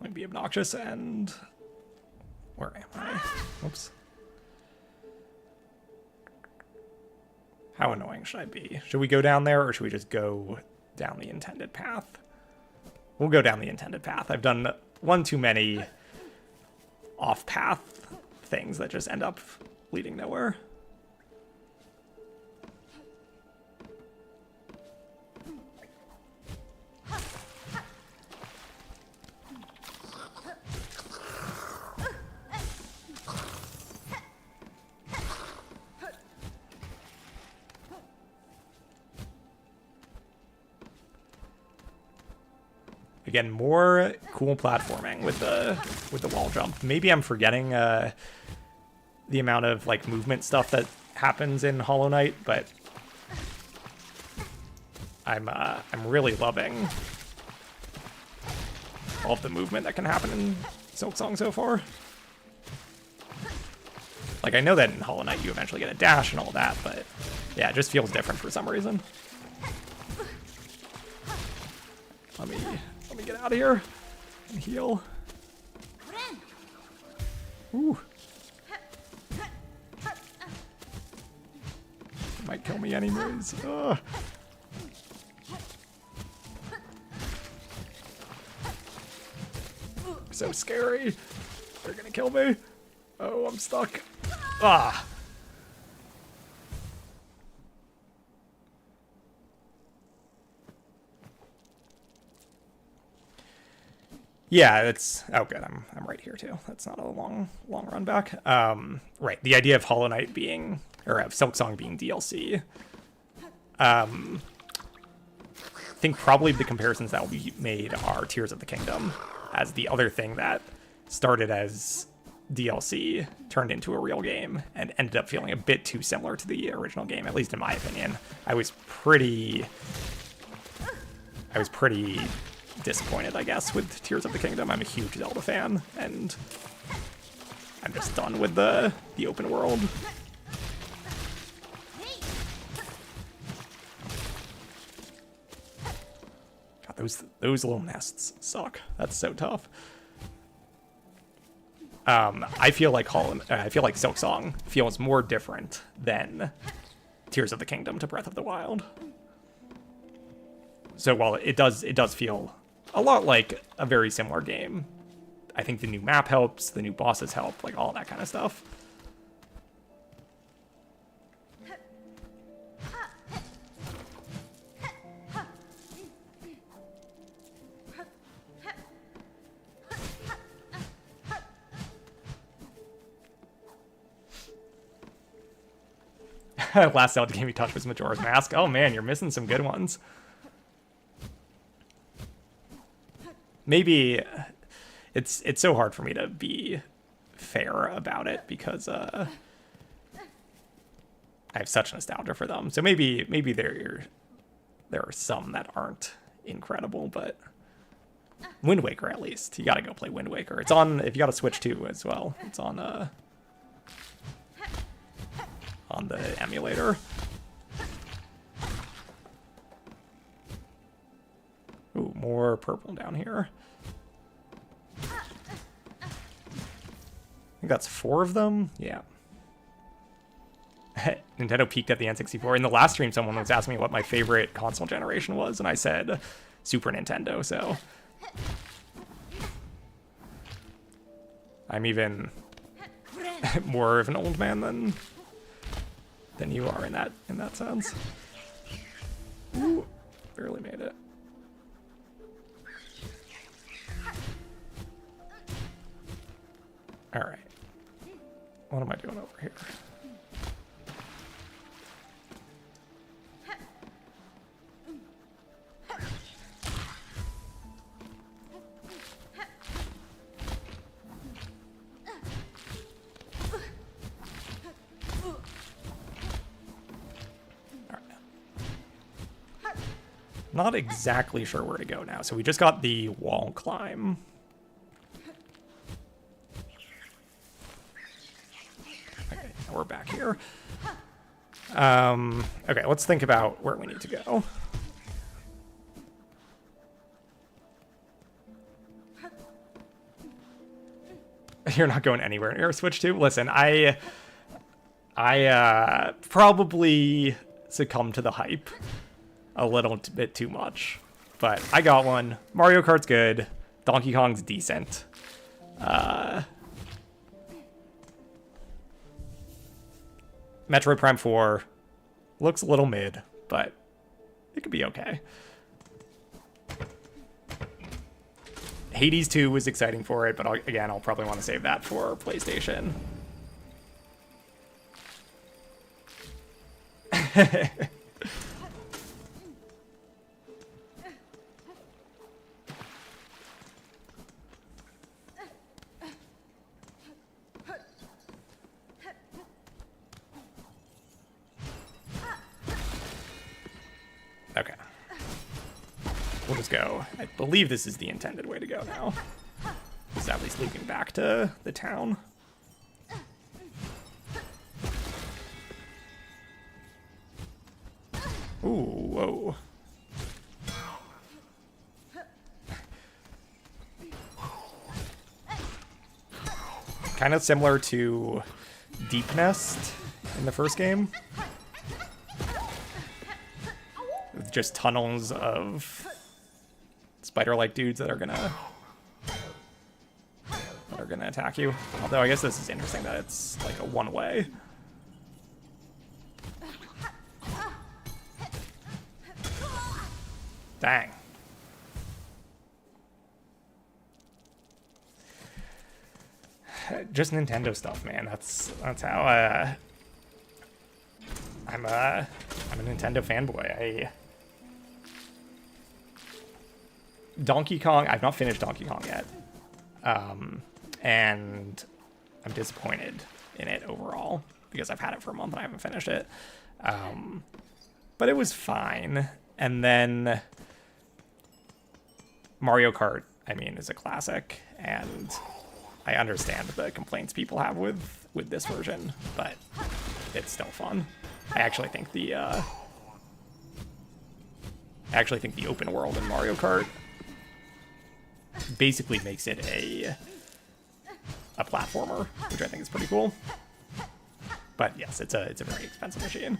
Let me be obnoxious and where am I? Whoops. How annoying should I be? Should we go down there or should we just go down the intended path? We'll go down the intended path. I've done one too many off-path things that just end up leading nowhere. Again, more cool platforming with the wall jump. Maybe I'm forgetting the amount of like movement stuff that happens in Hollow Knight, but I'm really loving all of the movement that can happen in SIlksong so far. Like, I know that in Hollow Knight you eventually get a dash and all that, but yeah, it just feels different for some reason. Let me get out of here and heal. Ooh. Might kill me anyways. Ugh. So scary. They're gonna kill me. Oh, I'm stuck. Ah. Yeah, it's oh good. I'm right here too. That's not a long run back. Right. The idea of Hollow Knight being, or of SIlksong being DLC. I think probably the comparisons that will be made are Tears of the Kingdom as the other thing that started as DLC turned into a real game and ended up feeling a bit too similar to the original game, at least in my opinion. I was pretty disappointed, I guess, with Tears of the Kingdom. I'm a huge Zelda fan, and I'm just done with the open world. God, those little nests suck. That's so tough. I feel like SIlksong feels more different than Tears of the Kingdom to Breath of the Wild. So while it does feel a lot like a very similar game, I think the new map helps, the new bosses help, like all that kind of stuff. Last Zelda game you touched was Majora's Mask. Oh man, you're missing some good ones. Maybe it's so hard for me to be fair about it because I have such nostalgia for them. So maybe there are some that aren't incredible, but Wind Waker at least. You gotta go play Wind Waker. It's on, if you got a Switch 2 as well. It's on the emulator. Ooh, more purple down here. I think that's 4 of them. Yeah. Nintendo peaked at the N64. In the last stream, someone was asking me what my favorite console generation was, and I said Super Nintendo, so I'm even more of an old man than you are in that sense. Ooh, barely made it. All right. What am I doing over here? Not exactly sure where to go now. So we just got the wall climb. Okay, now we're back here. Okay, let's think about where we need to go. You're not going anywhere near Switch 2? Listen, I probably succumbed to the hype a little bit too much, but I got one. Mario Kart's good. Donkey Kong's decent. Metroid Prime 4 looks a little mid, but it could be okay. Hades 2 was exciting for it, but I'll probably want to save that for PlayStation. Okay. We'll just go. I believe this is the intended way to go now. It's at least leading back to the town. Ooh, whoa. Kind of similar to Deep Nest in the first game. With just tunnels of spider-like dudes that are gonna attack you. Although I guess this is interesting that it's like a one-way. Dang. Just Nintendo stuff, man. That's how I'm a Nintendo fanboy. Donkey Kong, I've not finished Donkey Kong yet. And I'm disappointed in it overall because I've had it for a month and I haven't finished it. But it was fine. And then Mario Kart, I mean, is a classic, and I understand the complaints people have with this version, but it's still fun. I actually think the open world in Mario Kart basically makes it a platformer, which I think is pretty cool. But yes, it's a very expensive machine.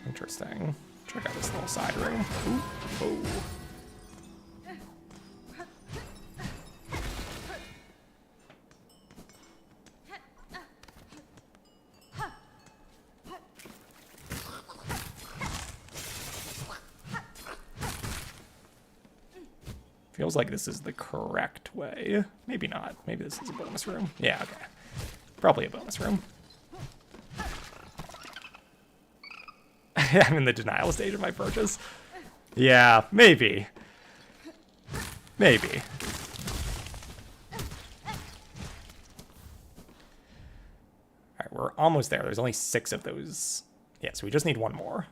Interesting. Check out this little side room. Ooh. Oh. Feels like this is the correct way. Maybe not. Maybe this is a bonus room. Yeah, okay. Probably a bonus room. I'm in the denial stage of my purchase. Yeah, maybe. Maybe. Alright, we're almost there. There's only 6 of those. Yeah, so we just need 1 more.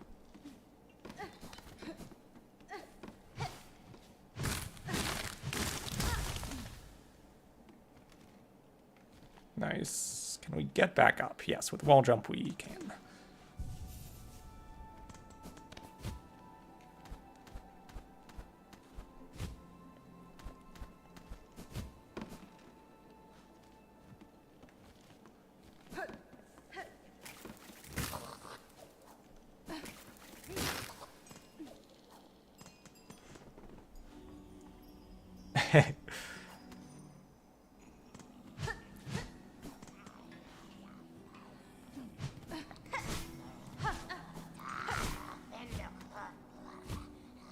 Nice. Can we get back up? Yes, with wall jump we can.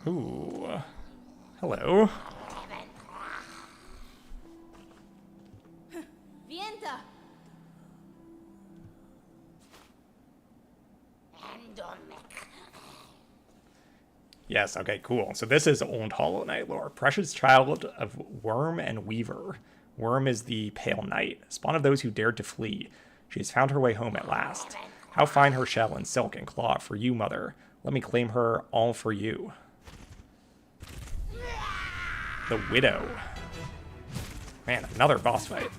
Ooh. Hello. Yes, okay, cool. So this is old Hollow Knight lore. Precious child of Worm and Weaver. Worm is the pale knight, spawn of those who dared to flee. She has found her way home at last. How fine her shell and silk and claw for you, mother. Let me claim her all for you. The Widow. Man, another boss fight.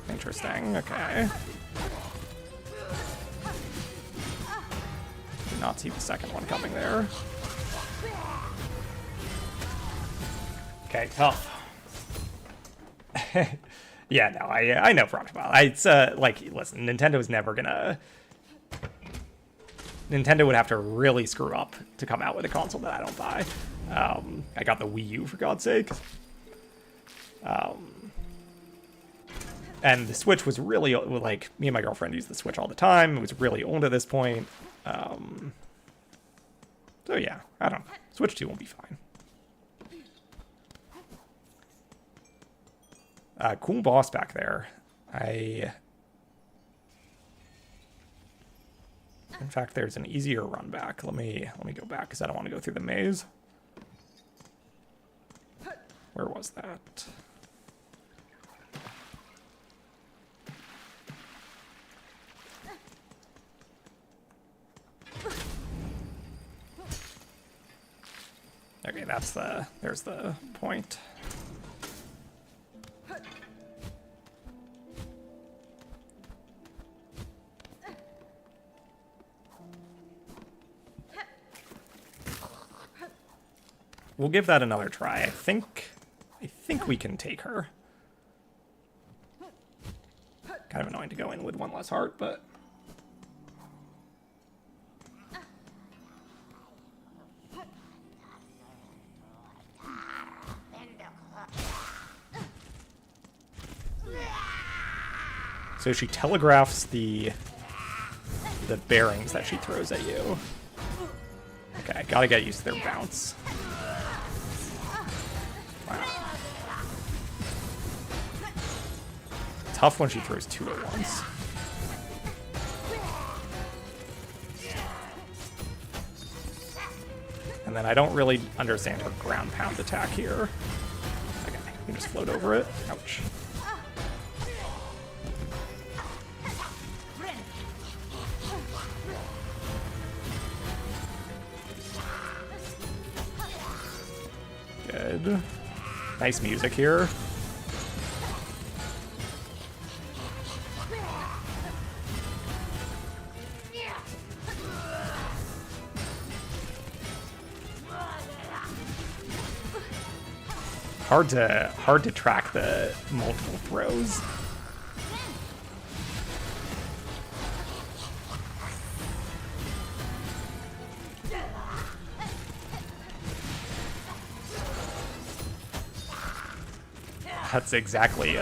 Interesting, okay. Did not see the second one coming there. Okay, tough. Yeah, no, I know Frostball. It's, like, listen, Nintendo's never gonna... Nintendo would have to really screw up to come out with a console that I don't buy. I got the Wii U, for God's sake. And the Switch was really, like, me and my girlfriend use the Switch all the time. It was really old at this point. So yeah, I don't know. Switch 2 will be fine. Cool boss back there. In fact, there's an easier run back. Let me go back because I don't want to go through the maze. Where was that? Okay, there's the point. We'll give that another try. I think we can take her. Kind of annoying to go in with one less heart, but... So she telegraphs the the bearings that she throws at you. Okay, gotta get used to their bounce. Wow. Tough when she throws two at once. And then I don't really understand her ground pound attack here. Okay, I can just float over it. Ouch. Good. Nice music here. Hard to track the multiple throws. That's exactly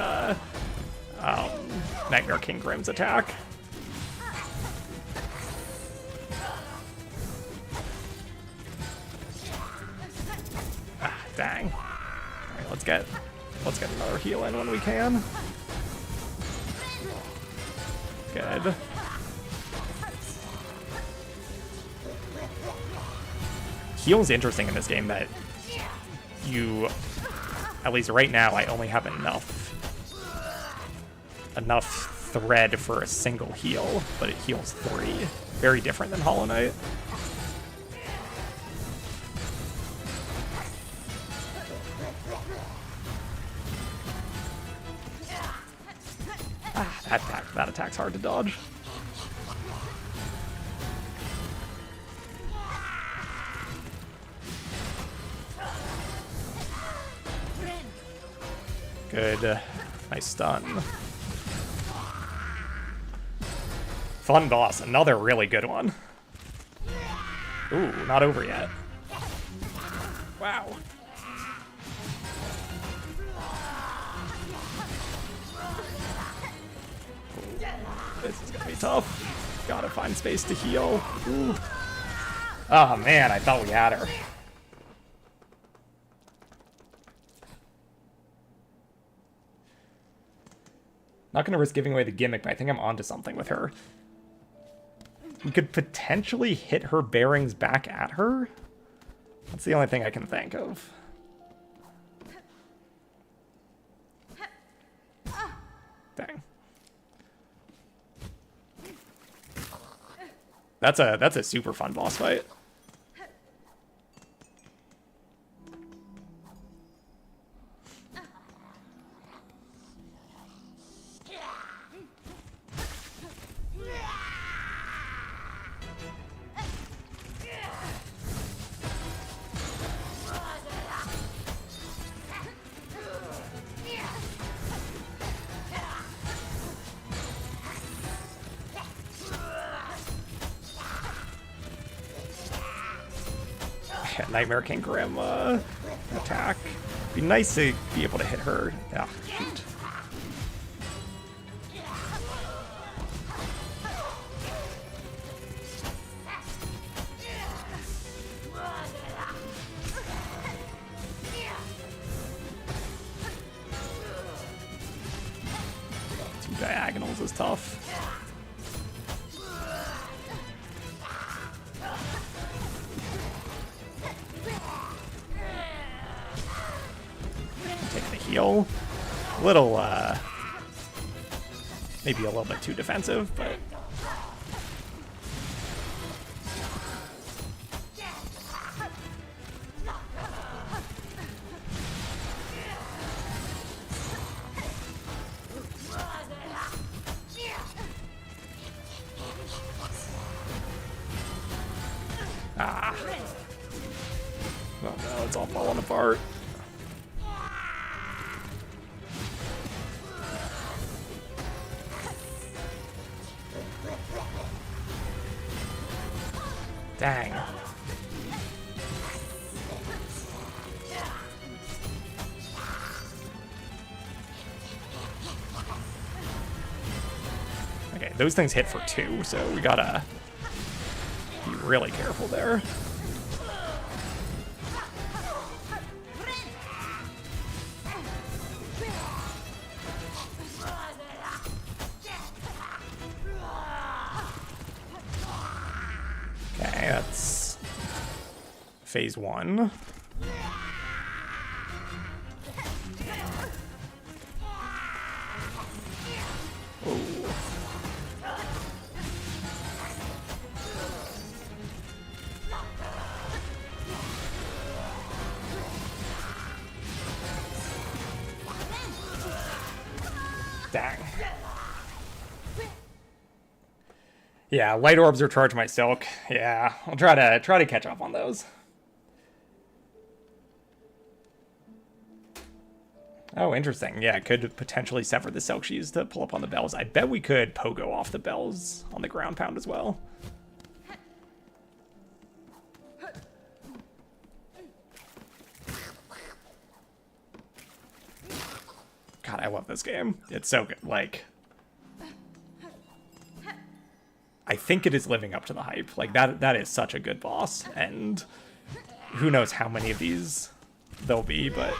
Nightmare King Grimm's attack. Ah, dang. Alright, let's get another heal in when we can. Good. Heal's interesting in this game that you, at least right now, I only have enough thread for a single heal, but it heals 3. Very different than Hollow Knight. Ah, that attack's hard to dodge. Good. Nice stun. Fun boss. Another really good one. Ooh, not over yet. Wow. This is gonna be tough. Gotta find space to heal. Ooh. Oh man, I thought we had her. Not gonna risk giving away the gimmick, but I think I'm onto something with her. We could potentially hit her bearings back at her. That's the only thing I can think of. Dang. That's a super fun boss fight. Nightmare King Grimm attack. Be nice to be able to hit her. Ah, shoot. Two diagonals is tough. Heal. Little, maybe a little bit too defensive, but... Ah. Oh no, it's all falling apart. Dang. Okay, those things hit for 2, so we gotta Be really careful there. Okay, that's phase 1. Dang. Yeah, light orbs or charge my silk. Yeah, I'll try to catch up on those. Oh, interesting. Yeah, could potentially sever the silk sheaths to pull up on the bells. I bet we could pogo off the bells on the ground pound as well. God, I love this game. It's so good. Like, I think it is living up to the hype. Like, that is such a good boss. And who knows how many of these there'll be, but...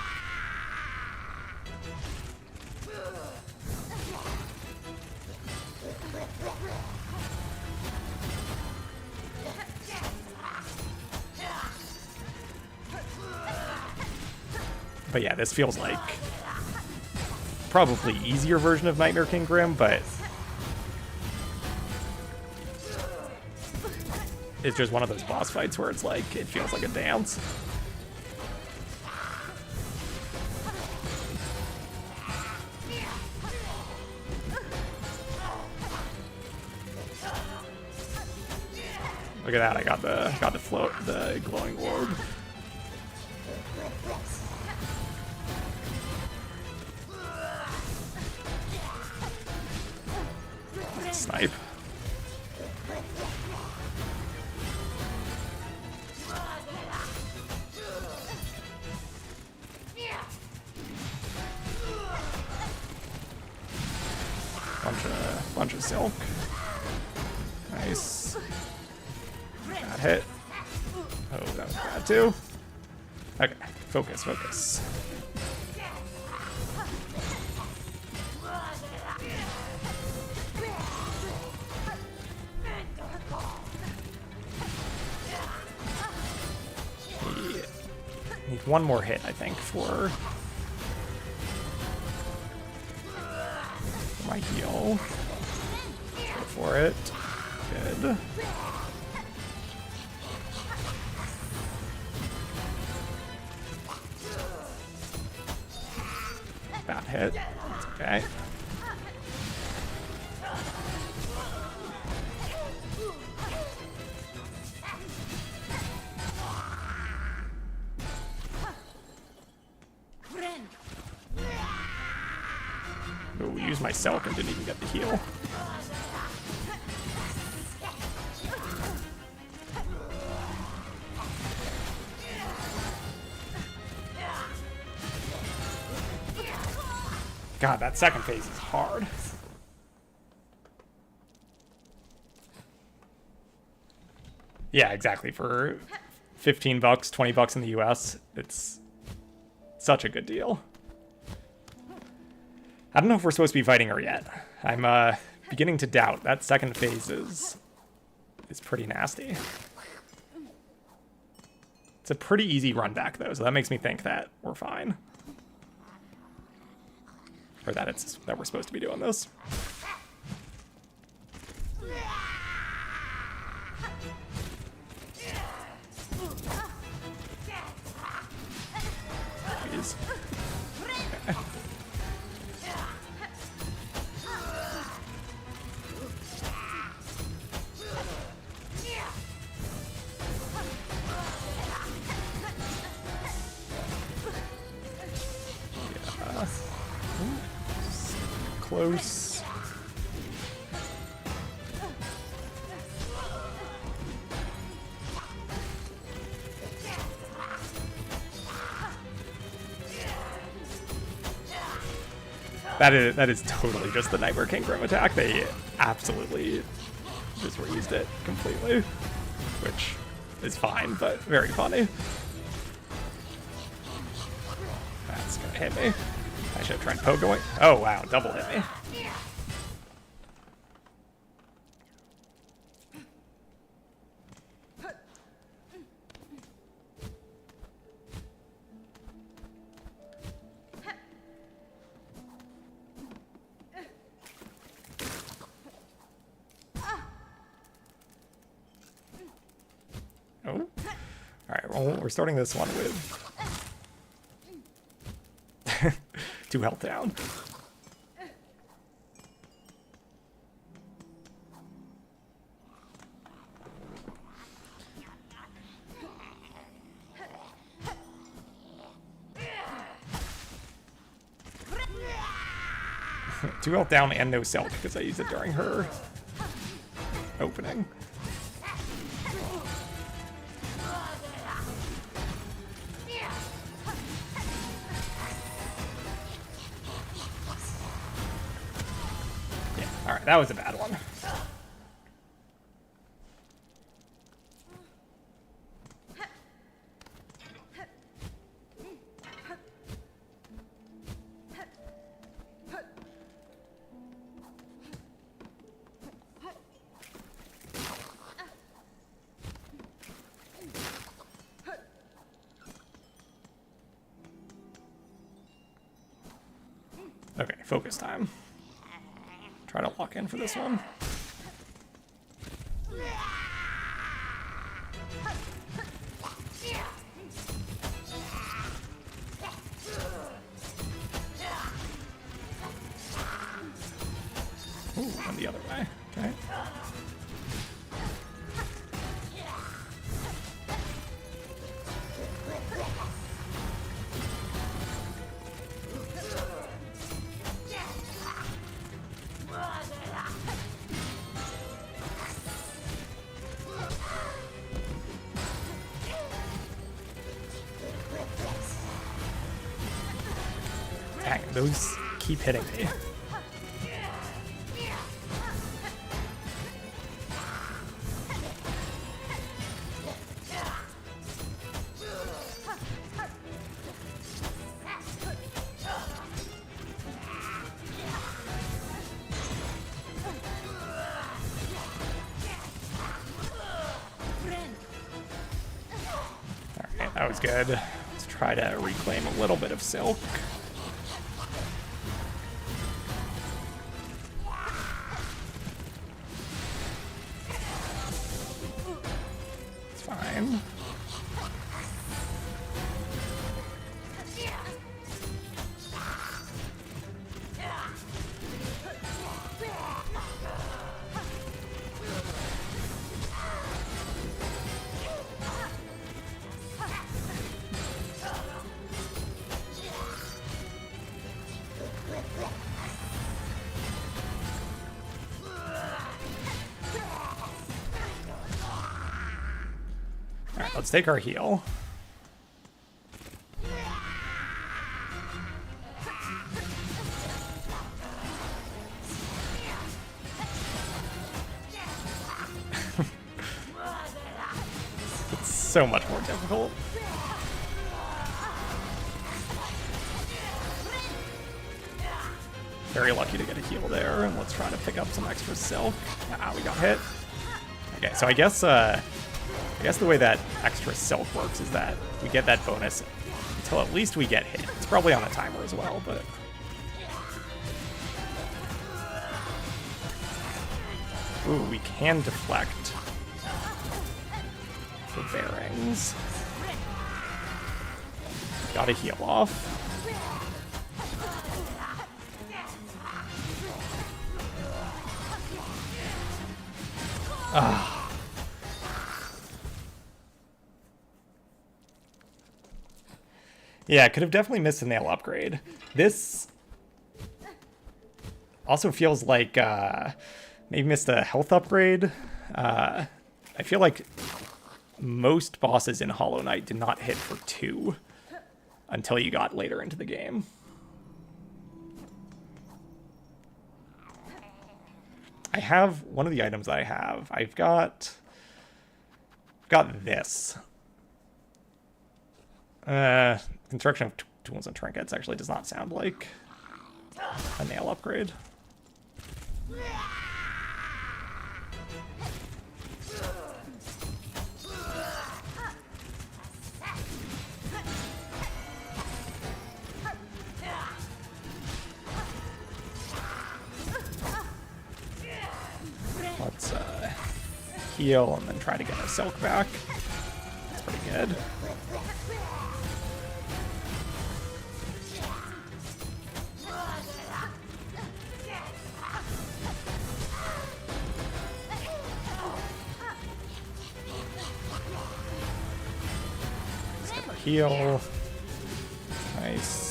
But yeah, this feels like probably easier version of Nightmare King Grim, but it's just one of those boss fights where it's like, it feels like a dance. Look at that, I got the float, the glowing orb. Snipe. Bunch of silk. Nice. That hit. Oh, that was bad too. Okay, focus. Need one more hit, I think, for my heal. Go for it. Good. Bad hit. It's okay. Ooh, used my silk and didn't even get the heal. God, that second phase is hard. Yeah, exactly. For 15 bucks, 20 bucks in the US, it's such a good deal. I don't know if we're supposed to be fighting her yet. I'm beginning to doubt. That second phase is pretty nasty. It's a pretty easy run back though, so that makes me think that we're fine. Or that we're supposed to be doing this. Please. Okay. Close. That is totally just the Nightmare King Grim attack. They absolutely just reused it completely. which is fine, but very funny. That's gonna hit me. I should have tried poke away. Oh wow, double hit me. Oh. Alright, well, we're starting this one with 2 health down. Two health down and no Silk because I used it during her opening. Alright, that was a bad one. Okay, focus time. Try to lock in for this one. Ooh, and the other way. Okay. Dang, those keep hitting me. Alright, that was good. Let's try to reclaim a little bit of Silk. It's fine. Alright, let's take our heal. It's so much more difficult. Very lucky to get a heal there, and let's try to pick up some extra Silk. Ah, we got hit. Okay, so I guess the way that extra Silk works is that we get that bonus until at least we get hit. It's probably on a timer as well, but... Ooh, we can deflect the bearings. Gotta heal off. Ah. Yeah, could have definitely missed a nail upgrade. This also feels like maybe missed a health upgrade. I feel like most bosses in Hollow Knight did not hit for 2 until you got later into the game. I have one of the items I have. I've got Got this. Construction of tools and trinkets actually does not sound like a nail upgrade. Let's heal and then try to get our silk back. That's pretty good. Let's get our heal. Nice.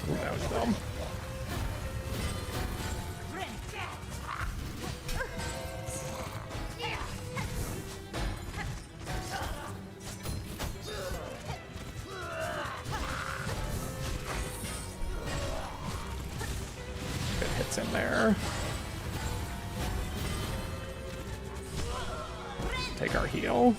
Ooh, that was dumb. Good hits in there. Take our heal.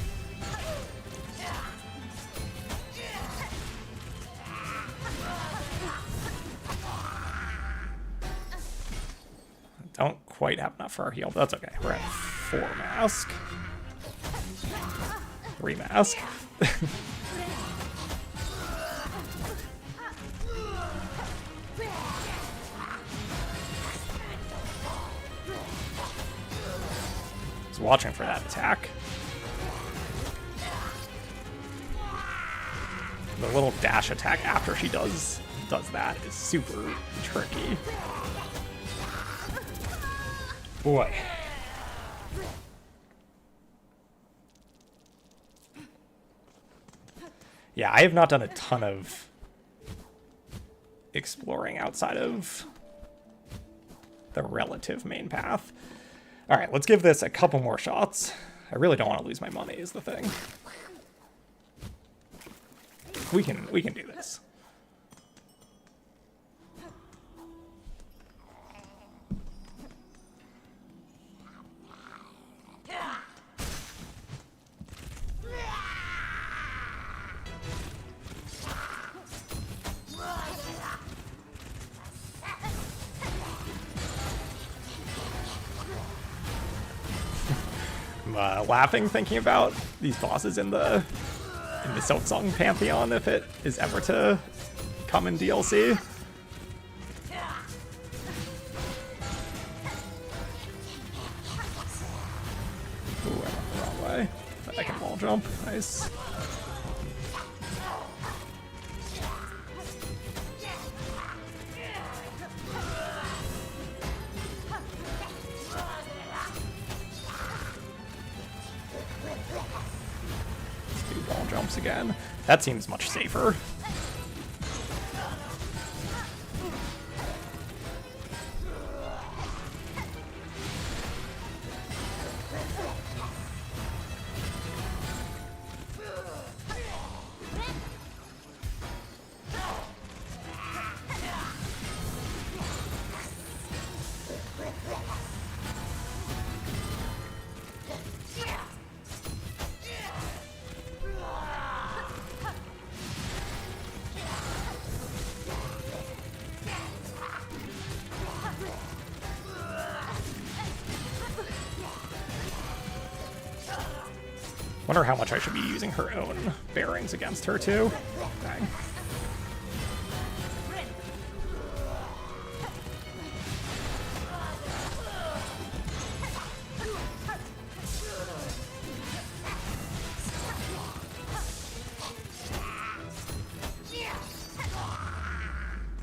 Don't quite have enough for our heal, but that's okay. We're at 4 mask. 3 mask. I was watching for that attack. The little dash attack after she does that is super tricky. Boy. Yeah, I have not done a ton of exploring outside of the relative main path. All right, let's give this a couple more shots. I really don't want to lose my money is the thing. We can do this. I'm laughing thinking about these bosses in the SIlksong Pantheon if it is ever to come in DLC. Ooh, I went the wrong way. But I can wall jump. Nice. Jumps again. That seems much safer. Wonder how much I should be using her own bearings against her too. Dang.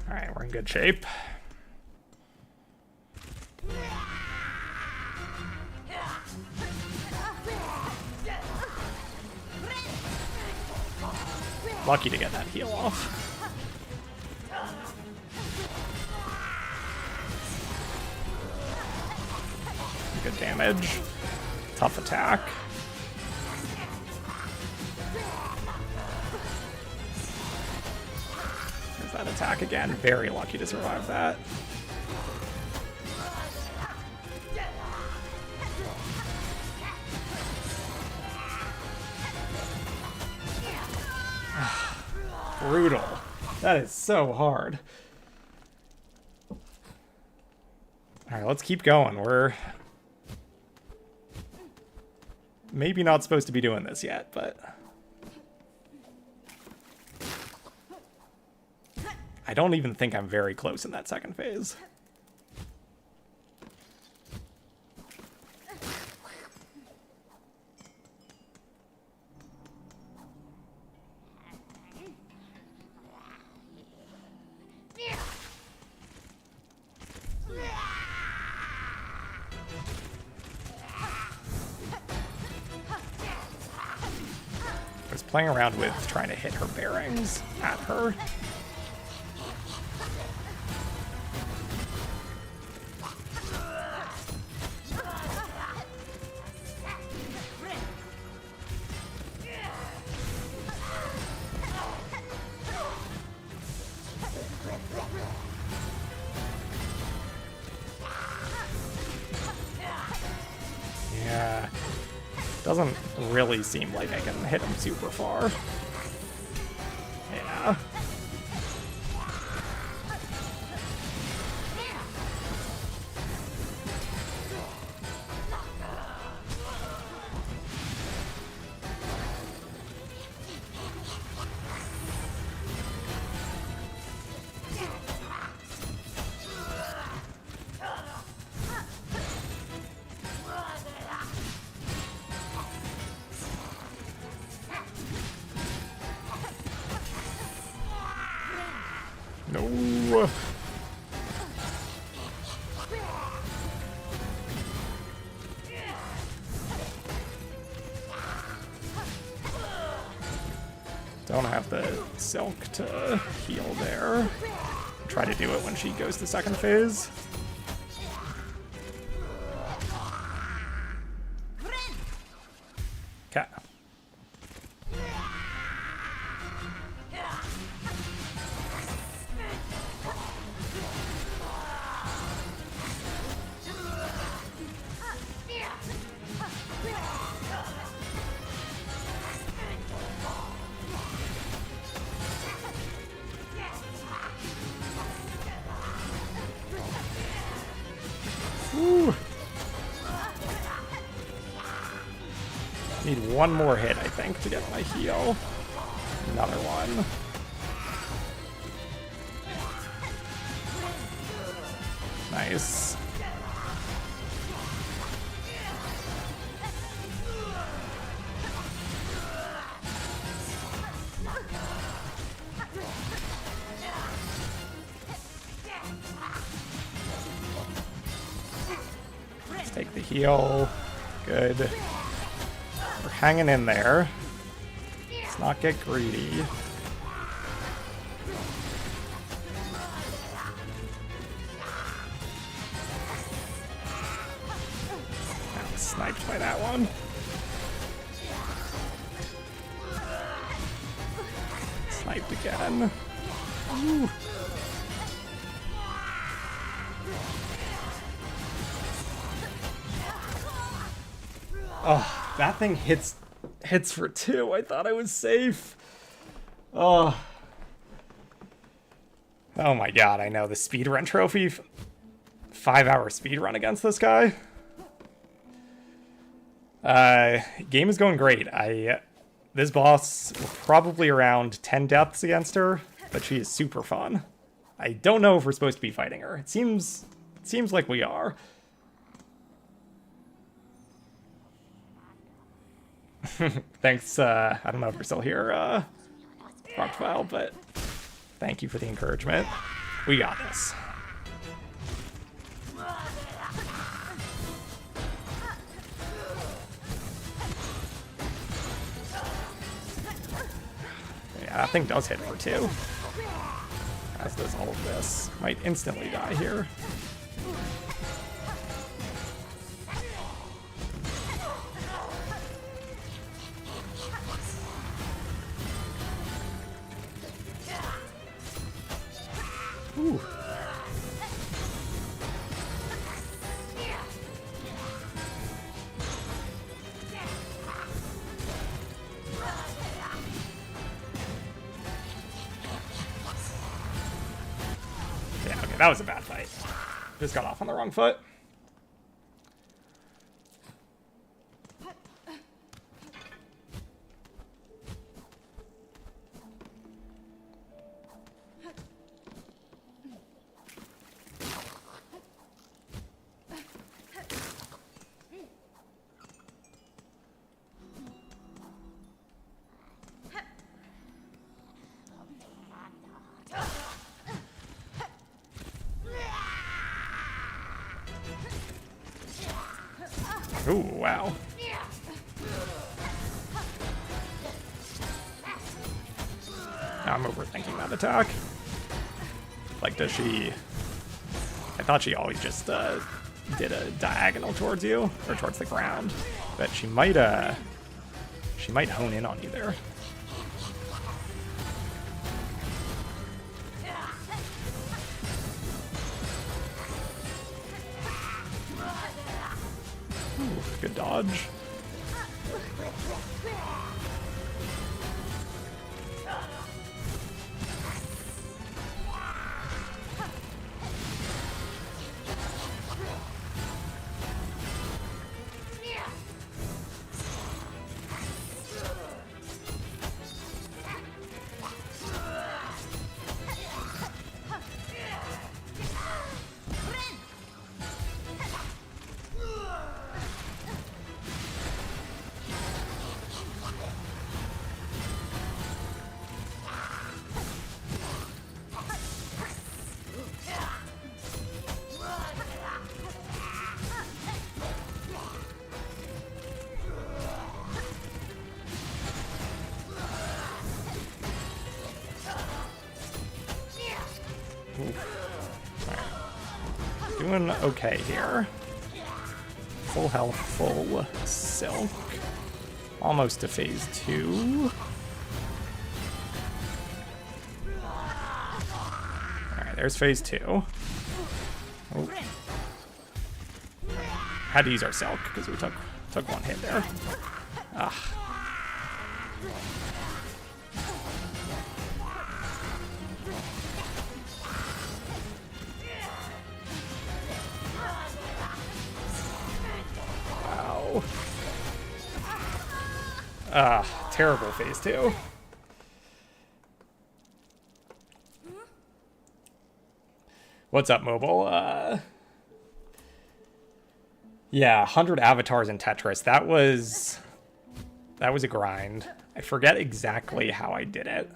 All right, we're in good shape. Lucky to get that heal off. Good damage. Tough attack. There's that attack again. Very lucky to survive that. Brutal. That is so hard. Alright, let's keep going. We're maybe not supposed to be doing this yet, but I don't even think I'm very close in that second phase. Playing around with trying to hit her bearings at her. Yeah. Doesn't really seem like I can hit him super far. Yeah. No. Don't have the silk to heal there. Try to do it when she goes to second phase. Okay. Woo. Need one more hit, I think, to get my heal. Another one. Nice. Let's take the heal. Good. We're hanging in there. Let's not get greedy. Sniped by that one. Sniped again. Ooh. Oh, that thing hits for 2. I thought I was safe. Oh. Oh my god, I know. The speedrun trophy. 5-hour speedrun against this guy. Game is going great. This boss, probably around 10 deaths against her, but she is super fun. I don't know if we're supposed to be fighting her. It seems like we are. Thanks, I don't know if you're still here, Rockfile, but thank you for the encouragement. We got this. Yeah, That thing does hit for 2. As does all of this. Might instantly die here. Ooh. Yeah, okay, that was a bad fight. Just got off on the wrong foot. Ooh, wow. I'm overthinking that attack. Like, does she... I thought she always just did a diagonal towards you, or towards the ground. But she might hone in on you there. Ooh, good dodge. Right. Doing okay here. Full health, full silk. Almost to phase 2. Alright, there's phase 2. Oh. Had to use our silk because we took one hit there. Ah. Terrible phase 2. What's up, mobile? Yeah, 100 avatars in Tetris. That was a grind. I forget exactly how I did it.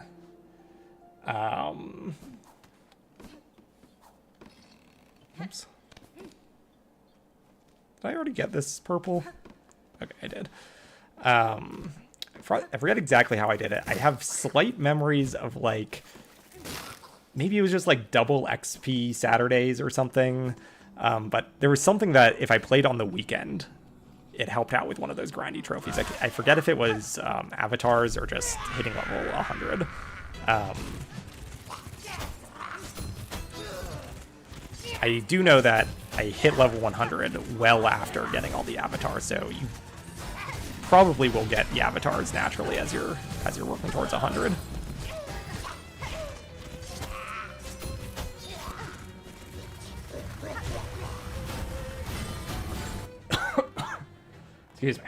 Oops. Did I already get this purple? Okay, I did. I forget exactly how I did it. I have slight memories of, like, maybe it was just like double XP Saturdays or something. But there was something that if I played on the weekend, it helped out with one of those grindy trophies. I forget if it was avatars or just hitting level 100. I do know that I hit level 100 well after getting all the avatars, so you probably will get the avatars naturally as you're working towards 100. Excuse me.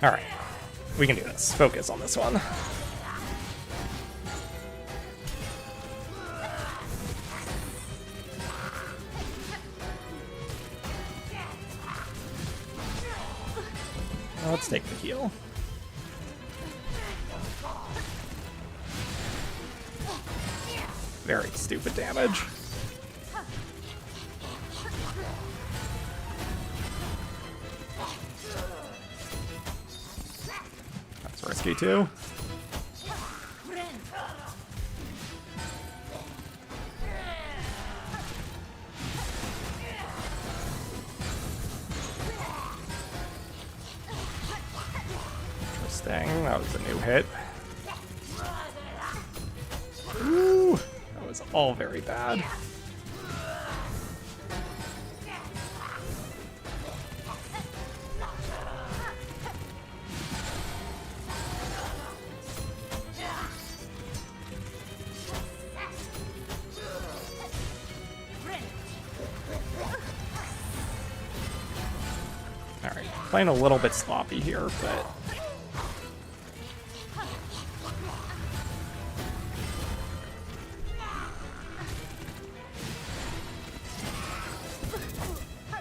All right, we can do this. Focus on this one. Let's take the heal. Very stupid damage. That's risky too. Interesting. That was a new hit. Ooh, that was all very bad. Alright, playing a little bit sloppy here, but...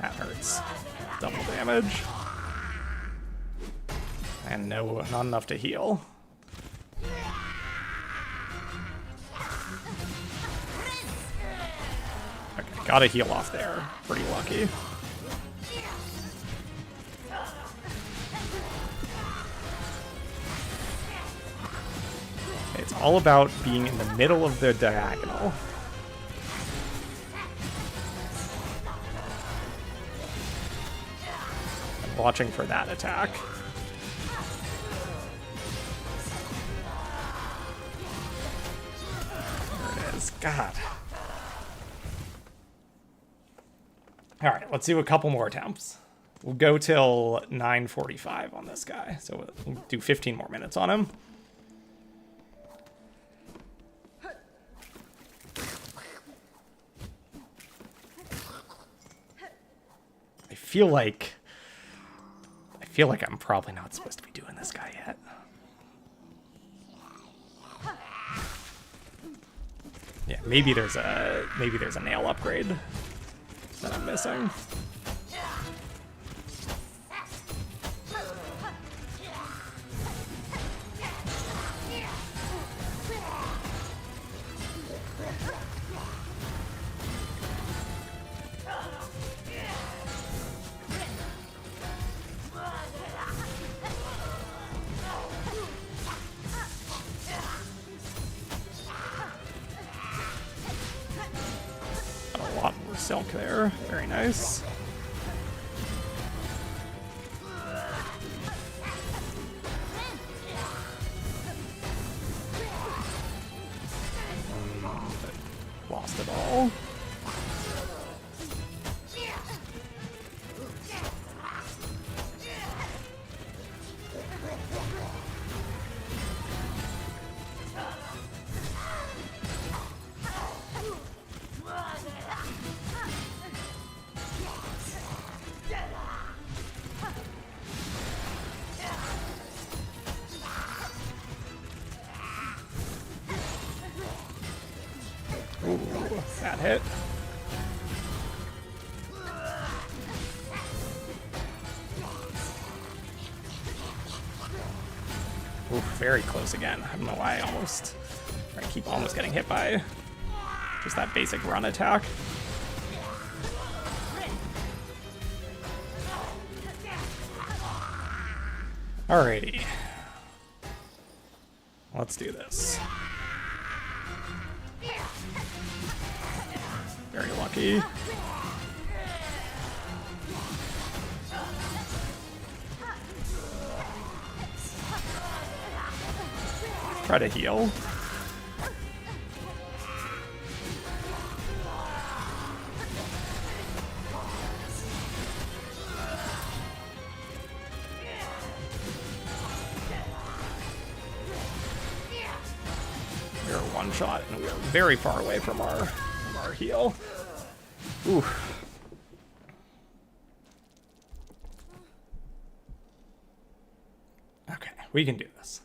that hurts. Double damage. And no, not enough to heal. Okay, got a heal off there. Pretty lucky. It's all about being in the middle of the diagonal. I'm watching for that attack. There it is. God. Alright, let's do a couple more attempts. We'll go till 9:45 on this guy, so we'll do 15 more minutes on him. I feel like I'm probably not supposed to be doing this guy yet. Yeah, maybe there's a nail upgrade that I'm missing. Silk there. Very nice. Lost it all. Ooh, that hit. Ooh, very close again. I don't know why I keep almost getting hit by just that basic run attack. Alrighty. Let's do this. Very lucky. Try to heal. We are one shot, and we are very far away from our heal. Ooh. Okay, we can do this.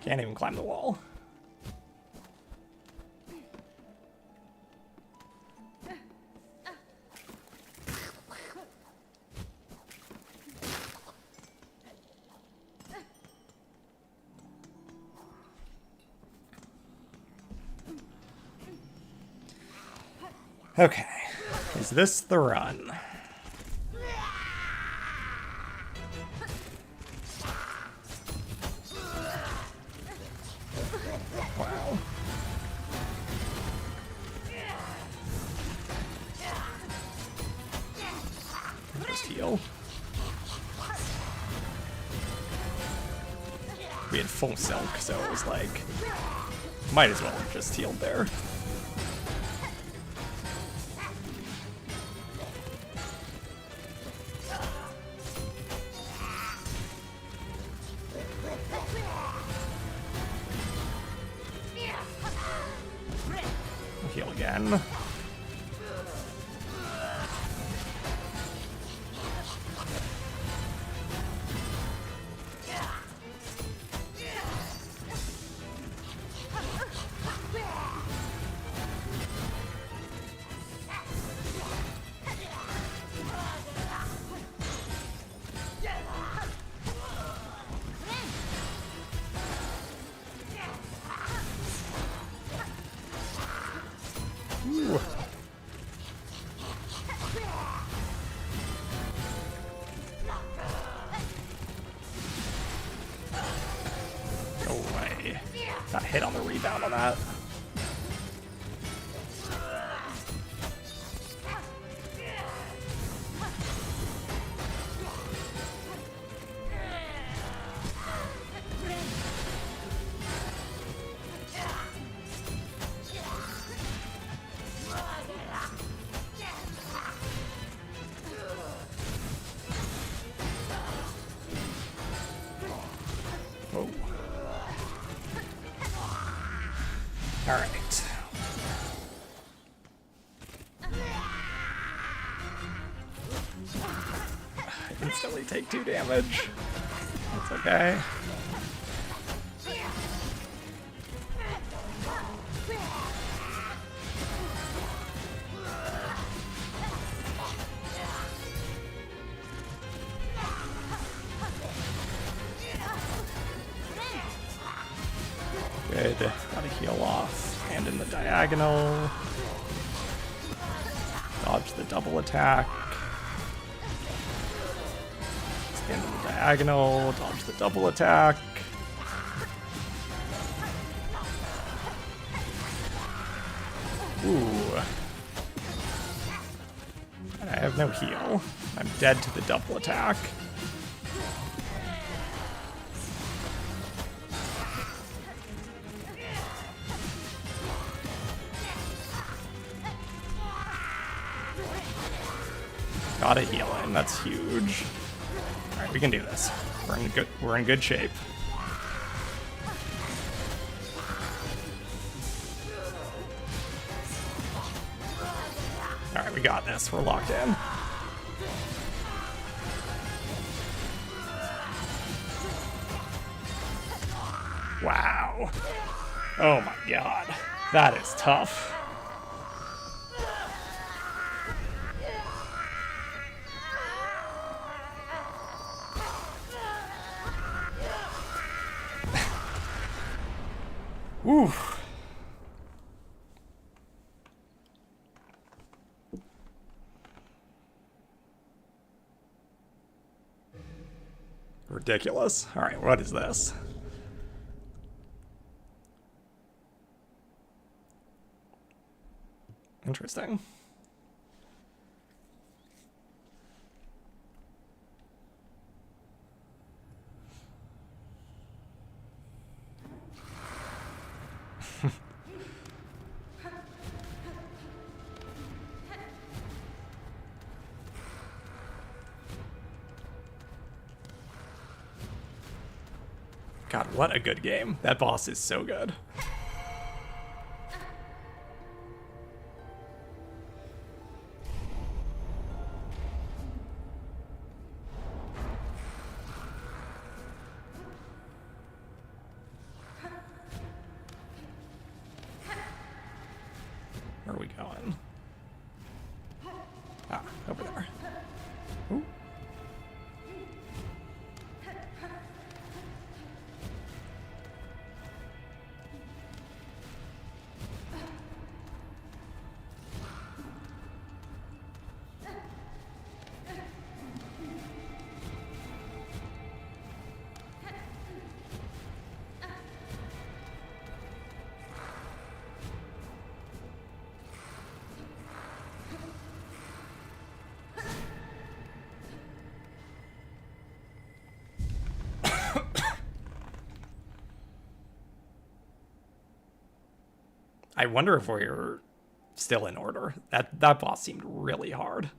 Can't even climb the wall. Okay. Is this the run? Wow. Just heal. We had full silk, so it was like, might as well have just healed there. Heal again. Ooh. No way. Got hit on the rebound on that. Whoa. All right. I instantly take 2 damage. That's okay. Good. Gotta heal off. And in the diagonal. Dodge the double attack. Stand in the diagonal. Dodge the double attack. Ooh. I have no heal. I'm dead to the double attack. Got a heal in. That's huge. All right, we can do this. We're in good shape. All right, we got this. We're locked in. Wow. Oh my god. That is tough. Ooh. Ridiculous. All right, what is this? Interesting. God, what a good game. That boss is so good. Where are we going? Ah, over there. Ooh. I wonder if we're still in order. That boss seemed really hard.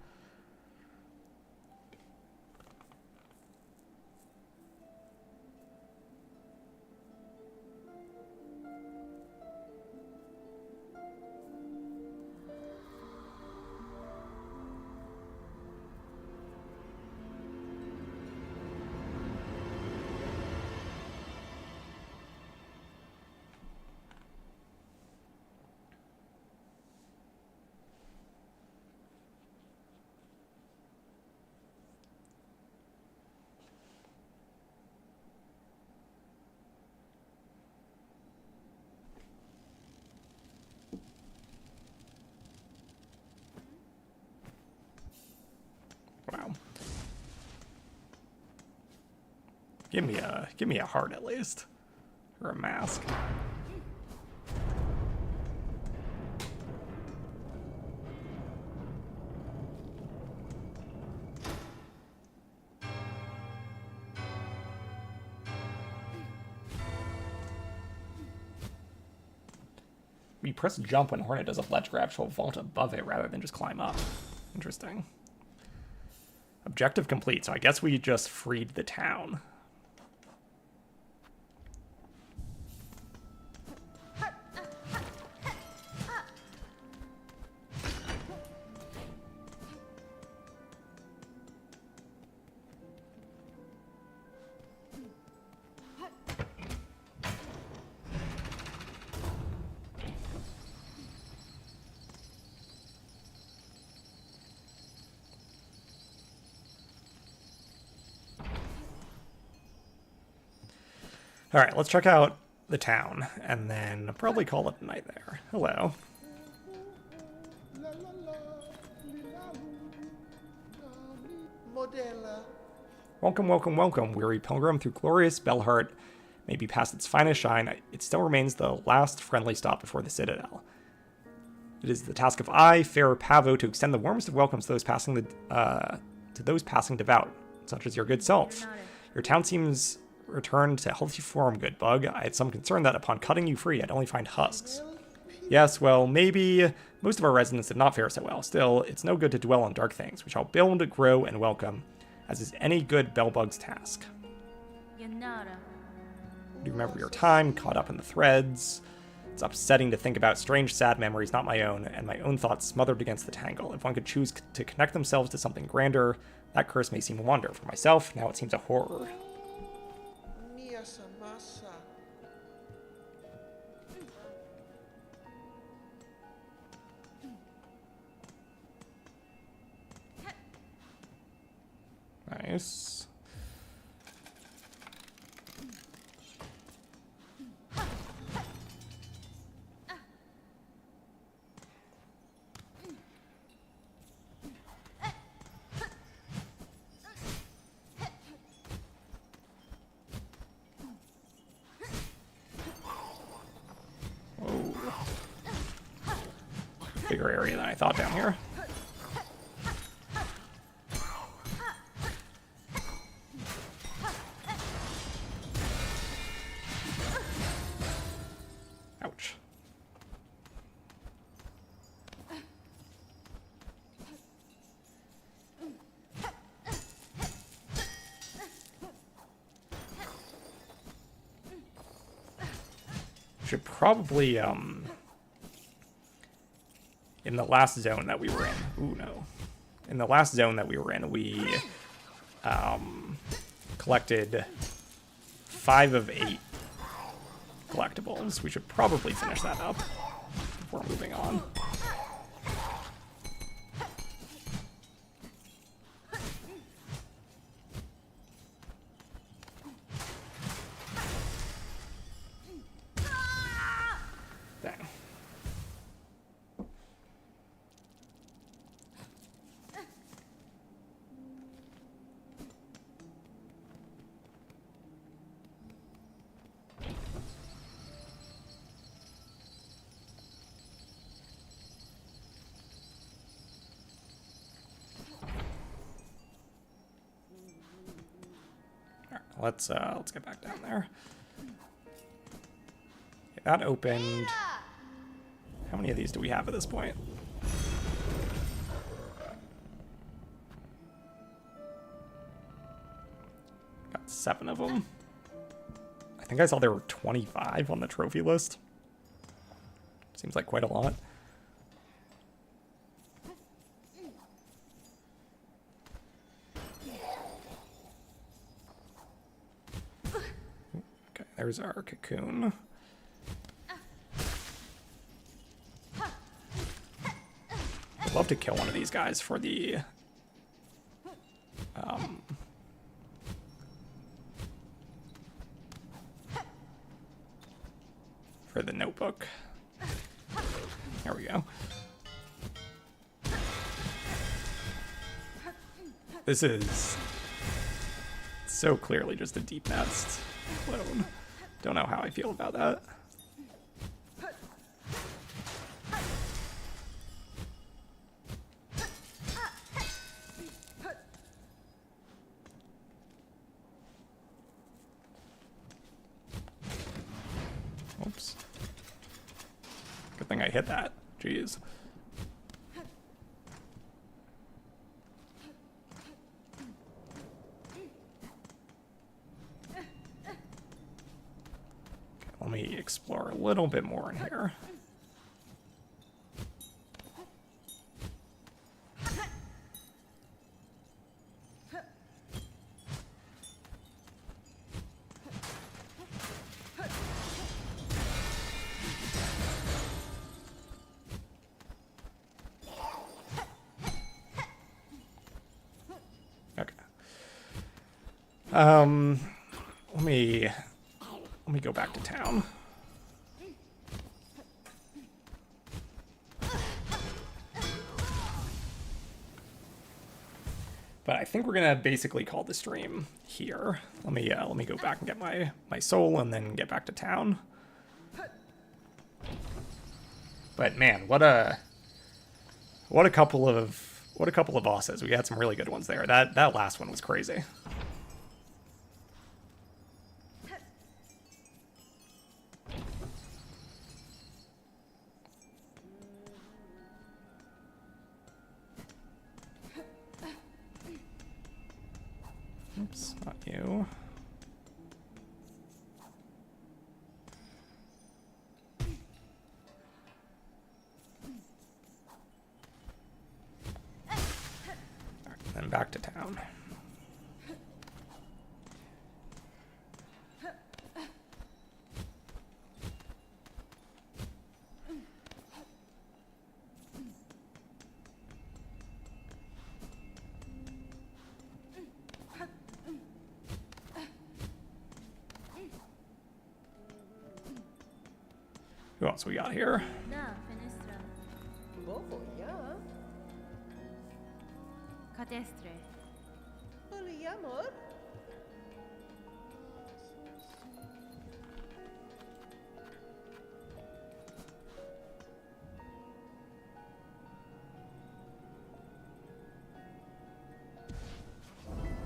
Wow. Give me a heart at least. Or a mask. We press jump when Hornet does a ledge grab, she'll vault above it rather than just climb up. Interesting. Objective complete, so I guess we just freed the town. All right, let's check out the town, and then probably call it a night there. Hello. Welcome, welcome, welcome, weary pilgrim. Through glorious Belheart may be past its finest shine, it still remains the last friendly stop before the Citadel. It is the task of I, fair Pavo, to extend the warmest of welcomes to those passing devout, such as your good self. Your town seems returned to healthy form, good bug. I had some concern that upon cutting you free, I'd only find husks. Yes, well, maybe most of our residents did not fare so well. Still, it's no good to dwell on dark things. We shall build, grow, and welcome, as is any good bellbug's task. You remember your time, caught up in the threads. It's upsetting to think about strange, sad memories, not my own, and my own thoughts smothered against the tangle. If one could choose to connect themselves to something grander, that curse may seem a wonder. For myself, now it seems a horror. Nice. Whoa. Bigger area than I thought down here. Ouch. Should probably, in the last zone that we were in, ooh, no. In the last zone that we were in, we, collected 5 of 8 collectibles. We should probably finish that up before moving on. Dang. Let's get back down there. Okay, that opened. How many of these do we have at this point? Got 7 of them. I think I saw there were 25 on the trophy list. Seems like quite a lot. Okay, there's our cocoon. I'd love to kill one of these guys for the notebook. There we go. This is so clearly just a deep nest clone. Don't know how I feel about that. Oops. Good thing I hit that. Jeez. Let me explore a little bit more in here. Okay. Let me go back to town. But I think we're gonna basically call the stream here. Let me go back and get my soul and then get back to town. But man, what a couple of bosses. We had some really good ones there. That last one was crazy. Oops, not you. Alright, then back to town. Who else we got here? Da, fenestra. Bobo, ja. Catestre. Polyamor.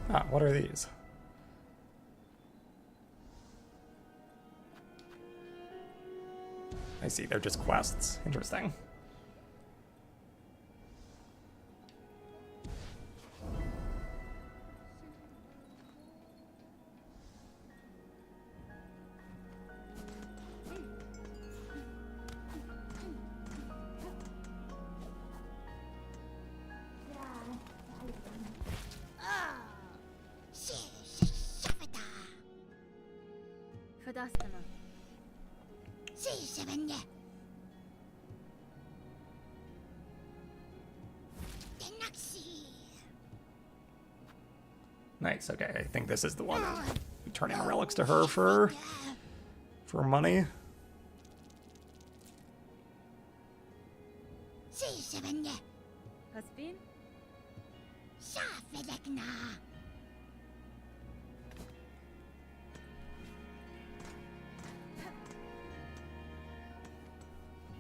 Ah, what are these? I see, they're just quests. Interesting. Fadastama. Nice, okay, I think this is the one. We turn in relics to her for money. Haspin?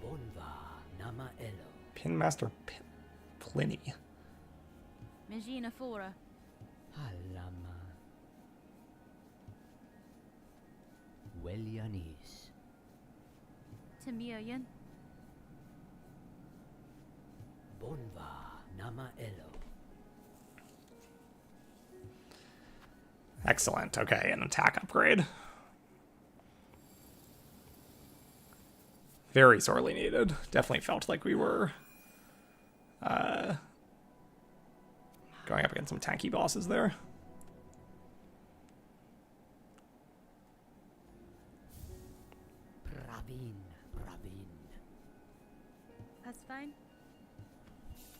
Bonva Nama Elo. Pinmaster Pliny. Megina Fora. Halama. Welianis. Tamiyan. Bonva nama elo. Excellent. Okay, an attack upgrade. Very sorely needed. Definitely felt like we were going up against some tanky bosses there. Pravin. That's fine.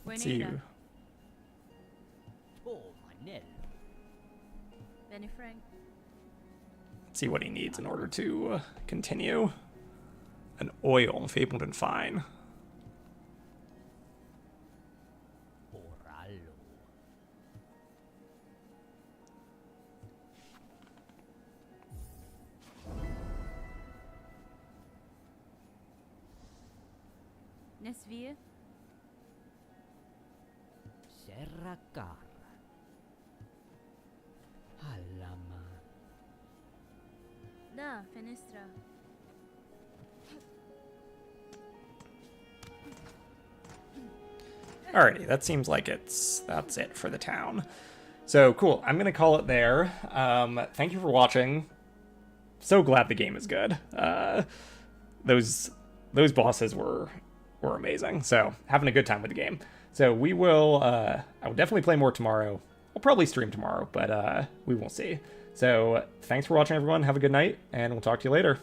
Let's see. Buenita. Oh, manel. Benny Frank. Let's see what he needs in order to continue. An oil, fabled and fine. Oralo. Nesvir. Serrakar. Alama. Da, Fenestra. Alrighty, that seems like that's it for the town. So cool, I'm gonna call it there. Thank you for watching. So glad the game is good. Those bosses were amazing. So having a good time with the game. So we will I will definitely play more tomorrow. I'll probably stream tomorrow, but we will see. So thanks for watching, everyone. Have a good night, and we'll talk to you later.